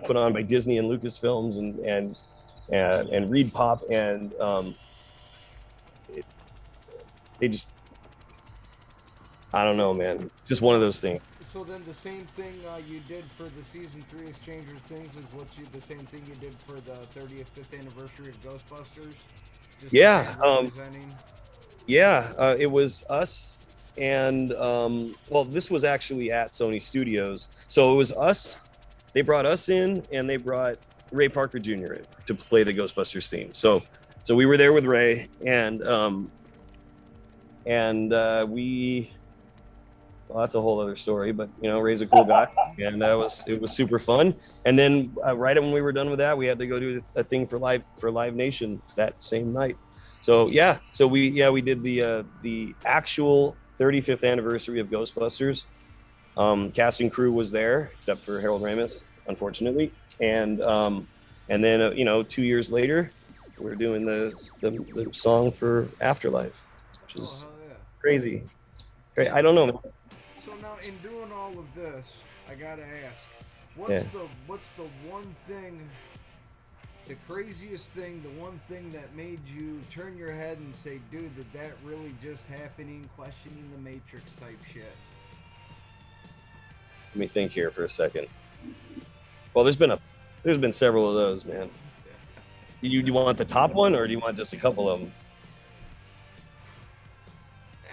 put on by Disney and Lucasfilms and Reed Pop, and they just, I don't know, man. Just one of those things. So then the same thing you did for the season 3 of Stranger Things is the same thing you did for the 30th 5th anniversary of Ghostbusters? Just it was us, and well, this was actually at Sony Studios, so it was us. They brought us in, and they brought Ray Parker Jr. in to play the Ghostbusters theme. So we were there with Ray, and we. Well, that's a whole other story, but Ray's a cool guy, and it was super fun. And then right when we were done with that, we had to go do a thing for Live Nation that same night. So we did the actual 35th anniversary of Ghostbusters. Cast and crew was there, except for Harold Ramis, unfortunately. And then 2 years later, we're doing the song for Afterlife, which is crazy. Great. I don't know, man. So now, in doing all of this, I gotta ask, what's the one thing, the craziest thing, the one thing that made you turn your head and say, dude, did that really just happening? Questioning the Matrix type shit. Let me think here for a second. Well, there's been several of those, man. You want the top one, or do you want just a couple of them?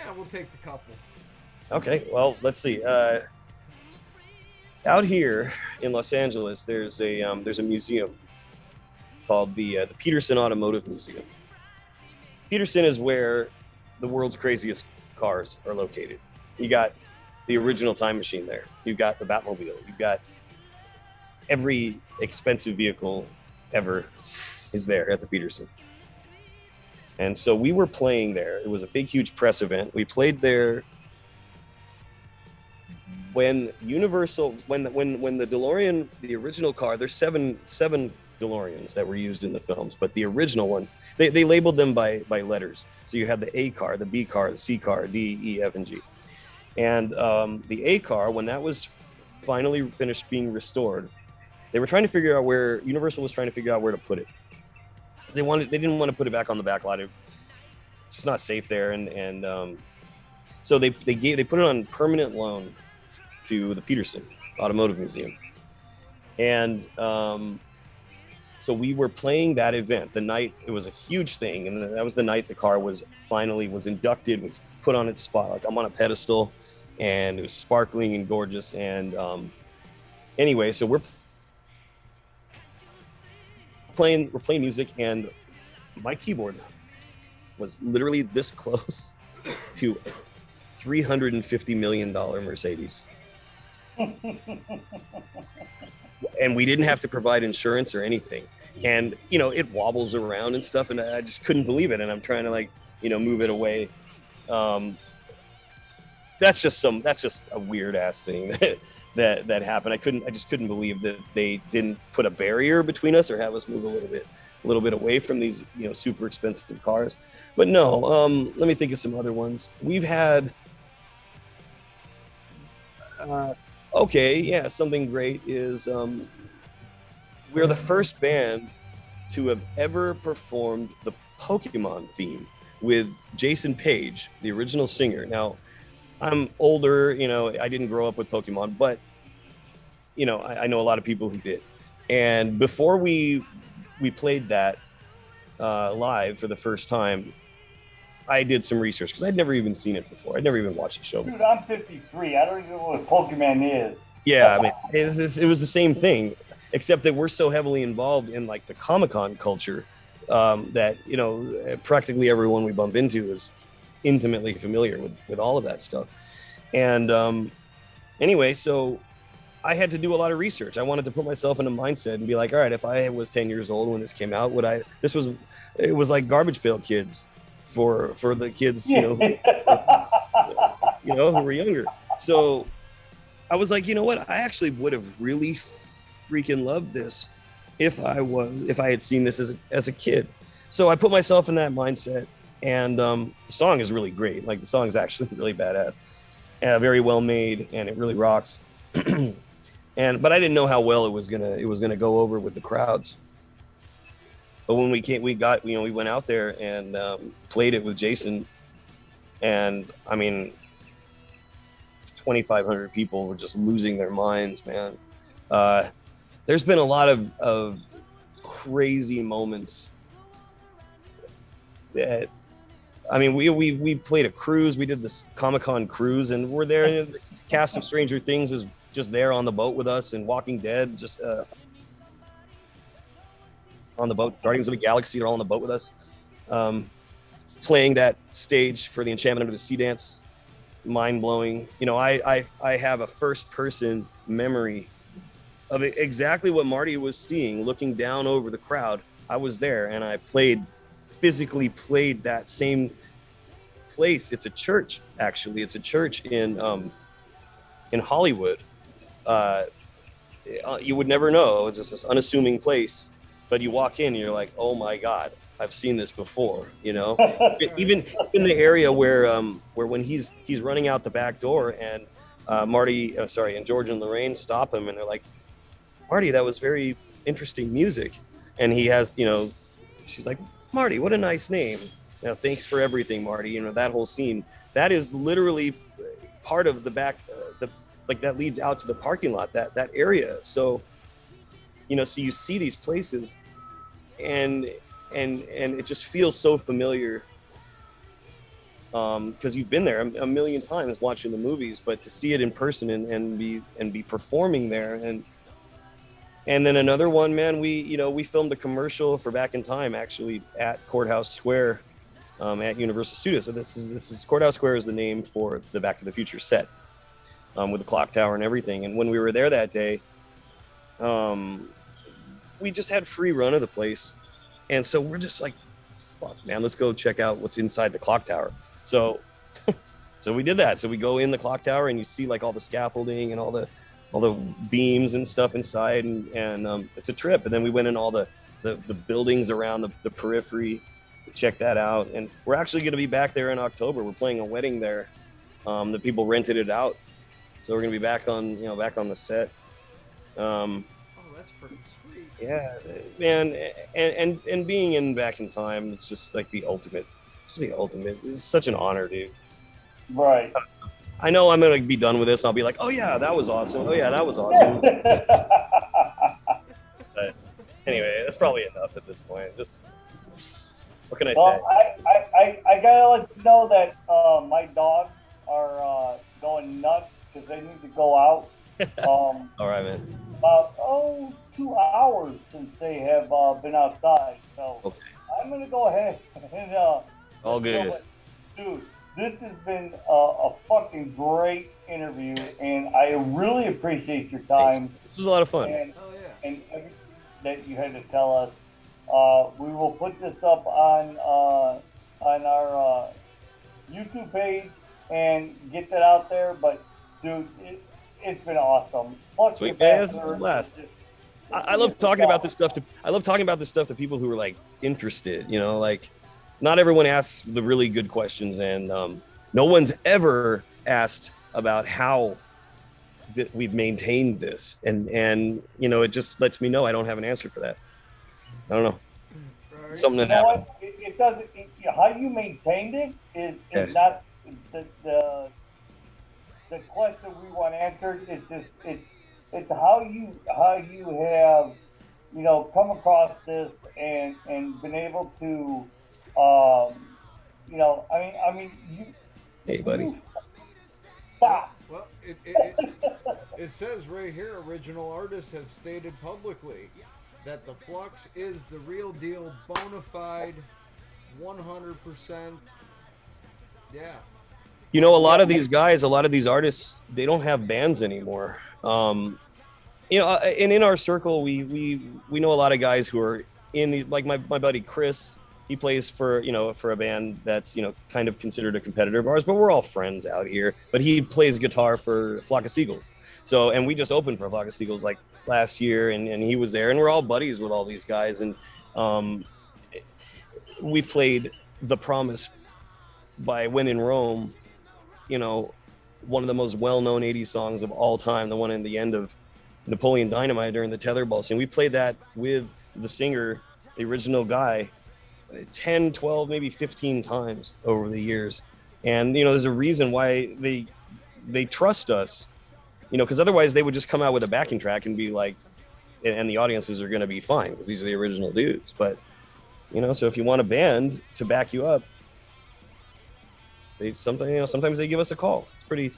Yeah, we'll take the couple. Okay, well, let's see. Out here in Los Angeles, there's a museum called the Peterson Automotive Museum. Peterson is where the world's craziest cars are located. You got the original time machine there. You've got the Batmobile. You've got every expensive vehicle ever is there at the Peterson. And so we were playing there. It was a big, huge press event. We played there when Universal, when the DeLorean, the original car, there's seven DeLoreans that were used in the films, but the original one, they labeled them by letters. So you had the A car, the B car, the C car, D, E, F, and G. And the A car, when that was finally finished being restored, Universal was trying to figure out where to put it. They didn't want to put it back on the back lot. It's just not safe there, and so they put it on permanent loan to the Peterson Automotive Museum. And so we were playing that event the night. It was a huge thing, and that was the night the car was inducted, was put on its spot, like I'm on a pedestal, and it was sparkling and gorgeous. And anyway, so we're playing music, and my keyboard was literally this close to $350 million Mercedes. And we didn't have to provide insurance or anything. And, it wobbles around and stuff, and I just couldn't believe it. And I'm trying to move it away. That's just a weird ass thing that happened. I just couldn't believe that they didn't put a barrier between us or have us move a little bit away from these, super expensive cars. But no, let me think of some other ones. We've had, something great is we're the first band to have ever performed the Pokemon theme with Jason Page, the original singer. Now, I'm older, you know, I didn't grow up with Pokemon, but you know, I know a lot of people who did. And before we played that live for the first time, I did some research because I'd never even seen it before. I'd never even watched the show before. Dude, I'm 53. I don't even know what Pokemon is. Yeah, I mean, it was the same thing, except that we're so heavily involved in like the Comic-Con culture that, you know, practically everyone we bump into is intimately familiar with all of that stuff. And anyway, so I had to do a lot of research. I wanted to put myself in a mindset and be like, all right, if I was 10 years old when this came out, it was like Garbage Pail Kids for the kids, who were younger. So I was like, you know what? I actually would have really freaking loved this if I had seen this as a kid. So I put myself in that mindset, and the song is really great. Like the song is actually really badass, very well made, and it really rocks. But I didn't know how well it was gonna go over with the crowds. But when we went out there and played it with Jason, and I mean, 2,500 people were just losing their minds, man. There's been a lot of crazy moments that, I mean, we played a cruise. We did this Comic-Con cruise, and we're there. The cast of Stranger Things is just there on the boat with us, and Walking Dead just on the boat. Guardians of the Galaxy are all on the boat with us, playing that stage for the Enchantment Under the Sea dance. Mind blowing. You know, I have a first person memory of exactly what Marty was seeing, looking down over the crowd. I was there, and I physically played that same place. It's a church, actually. It's a church in Hollywood. You would never know. It's just this unassuming place, but you walk in and you're like, oh my God, I've seen this before, you know. Even in the area where when he's running out the back door, and and George and Lorraine stop him, and they're like, Marty, that was very interesting music. And he has, she's like, Marty, what a nice name. Thanks for everything, Marty. That whole scene, that is literally part of the back, that leads out to the parking lot, that area. So, so you see these places, and it just feels so familiar, because you've been there a million times watching the movies, but to see it in person and be performing there. And then another one, man, we filmed a commercial for Back in Time, actually, at Courthouse Square, at Universal Studios. So this is Courthouse Square is the name for the Back to the Future set, with the clock tower and everything. And when we were there that day, we just had free run of the place. And so we're just like, fuck, man, let's go check out what's inside the clock tower. So we did that. So we go in the clock tower, and you see like all the scaffolding and all the beams and stuff inside, and it's a trip. And then we went in all the buildings around the periphery to check that out. And we're actually going to be back there in October. We're playing a wedding there. The people rented it out, so we're going to be back on the set. Oh, that's pretty sweet. Yeah, man, and being in Back in Time, it's just like the ultimate. It's just the ultimate. It's such an honor, dude. Right. I know I'm gonna be done with this. I'll be like, oh yeah, that was awesome. Oh yeah, that was awesome. But anyway, that's probably enough at this point. Just what can I say? I gotta let you know that my dogs are going nuts because they need to go out. All right, man. About 2 hours since they have been outside, so okay. I'm gonna go ahead and all good. Dude, this has been a fucking great interview, and I really appreciate your time. Thanks. This was a lot of fun. And everything that you had to tell us. We will put this up on our YouTube page and get that out there. But dude, it's been awesome. Flux Sweet, man, it's been Capacitors, a blast. I love talking about this stuff to people who are like interested. Like, not everyone asks the really good questions, and no one's ever asked about how we've maintained this, and it just lets me know I don't have an answer for that. I don't know. Right. Something that happened. It doesn't. How you maintained it is not the question we want answered. It's just it's how you have come across this and been able to I mean you Hey, buddy. you stop. Well, it says right here, original artists have stated publicly that the Flux is the real deal, bona fide, 100%. Yeah. You know, a lot of these guys, a lot of these artists, they don't have bands anymore. And in our circle, we know a lot of guys who are in the, like my buddy Chris. He plays for a band that's kind of considered a competitor of ours, but we're all friends out here. But he plays guitar for Flock of Seagulls. So, and we just opened for Flock of Seagulls like last year, and he was there, and we're all buddies with all these guys. And we played The Promise by When in Rome, one of the most well-known 80s songs of all time, the one in the end of Napoleon Dynamite during the tetherball scene. We played that with the singer, the original guy, 10, 12, maybe 15 times over the years. And, there's a reason why they trust us, because otherwise they would just come out with a backing track and be like, and the audiences are going to be fine because these are the original dudes. But, so if you want a band to back you up, sometimes they give us a call. It's pretty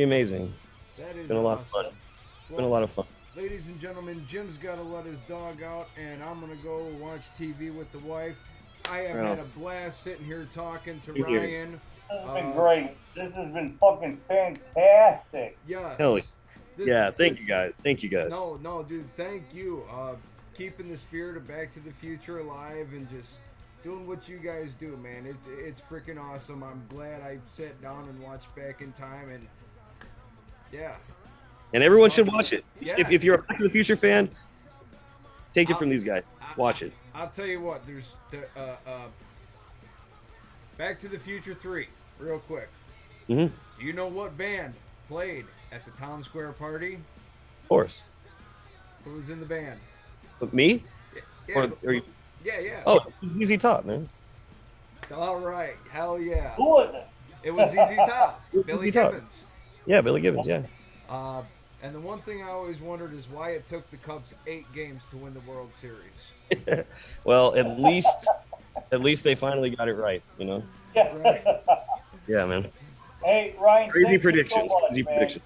amazing. That is been a lot of fun. Well, been a lot of fun. Ladies and gentlemen, Jim's got to let his dog out, and I'm going to go watch TV with the wife. I have had a blast sitting here talking to Ryan. This has been great. This has been fucking fantastic. Yes. Hell yeah. Thank you guys. No, dude, thank you. Keeping the spirit of Back to the Future alive and just doing what you guys do, man. It's freaking awesome. I'm glad I sat down and watched Back in Time, and yeah. And everyone should watch it. Yeah. If you're a Back to the Future fan, take it from these guys. Watch it. I'll tell you what. There's Back to the Future 3, real quick. Mm-hmm. Do you know what band played at the Town Square party? Of course. Who was in the band? Me? Yeah. Yeah. Oh, it's ZZ Top, man. All right. Hell yeah. Who was it? It was ZZ Top. Billy Gibbons. Yeah, Billy Gibbons, yeah. And the one thing I always wondered is why it took the Cubs 8 games to win the World Series. Well, at least they finally got it right, Yeah. Right. Yeah, man. Hey, Ryan. Crazy predictions. So much, predictions.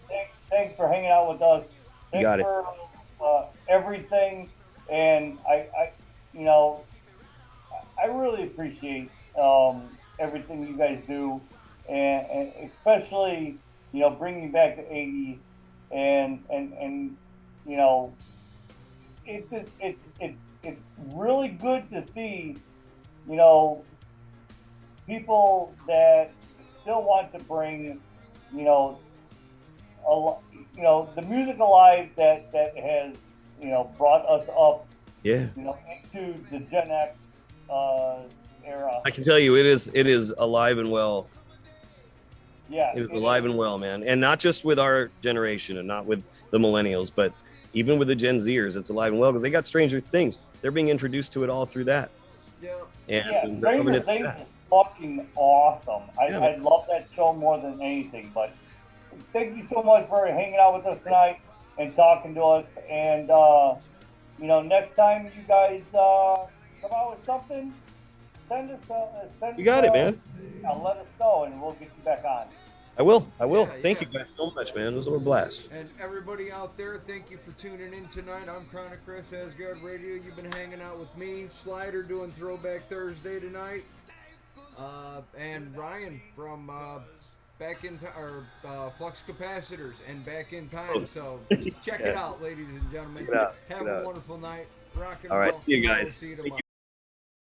Thanks for hanging out with us. Thanks got it. for everything. And I really appreciate everything you guys do, and especially bringing back the 80s, and it's really good to see people that still want to bring the music alive that has brought us up into the Gen X era. I can tell you, it is alive and well. Yeah, it is alive and well, man. And not just with our generation and not with the millennials, but even with the Gen Zers, it's alive and well because they got Stranger Things. They're being introduced to it all through that. Yeah. And Stranger Things is fucking awesome. I love that show more than anything. But thank you so much for hanging out with us tonight and talking to us. And next time you guys come out with something, send us. You got it, man. Let us know, and we'll get you back on. I will. Thank Yeah. you guys so much, man. This was a blast. And everybody out there, thank you for tuning in tonight. I'm Chronic Chris, Asgard Radio. You've been hanging out with me, Slider, doing Throwback Thursday tonight, and Ryan from Back in Time, or Flux Capacitors and Back in Time. So check it out, ladies and gentlemen. Check it out. Have a wonderful night. Rock and All right, roll. see you We'll guys. see you Thank tomorrow.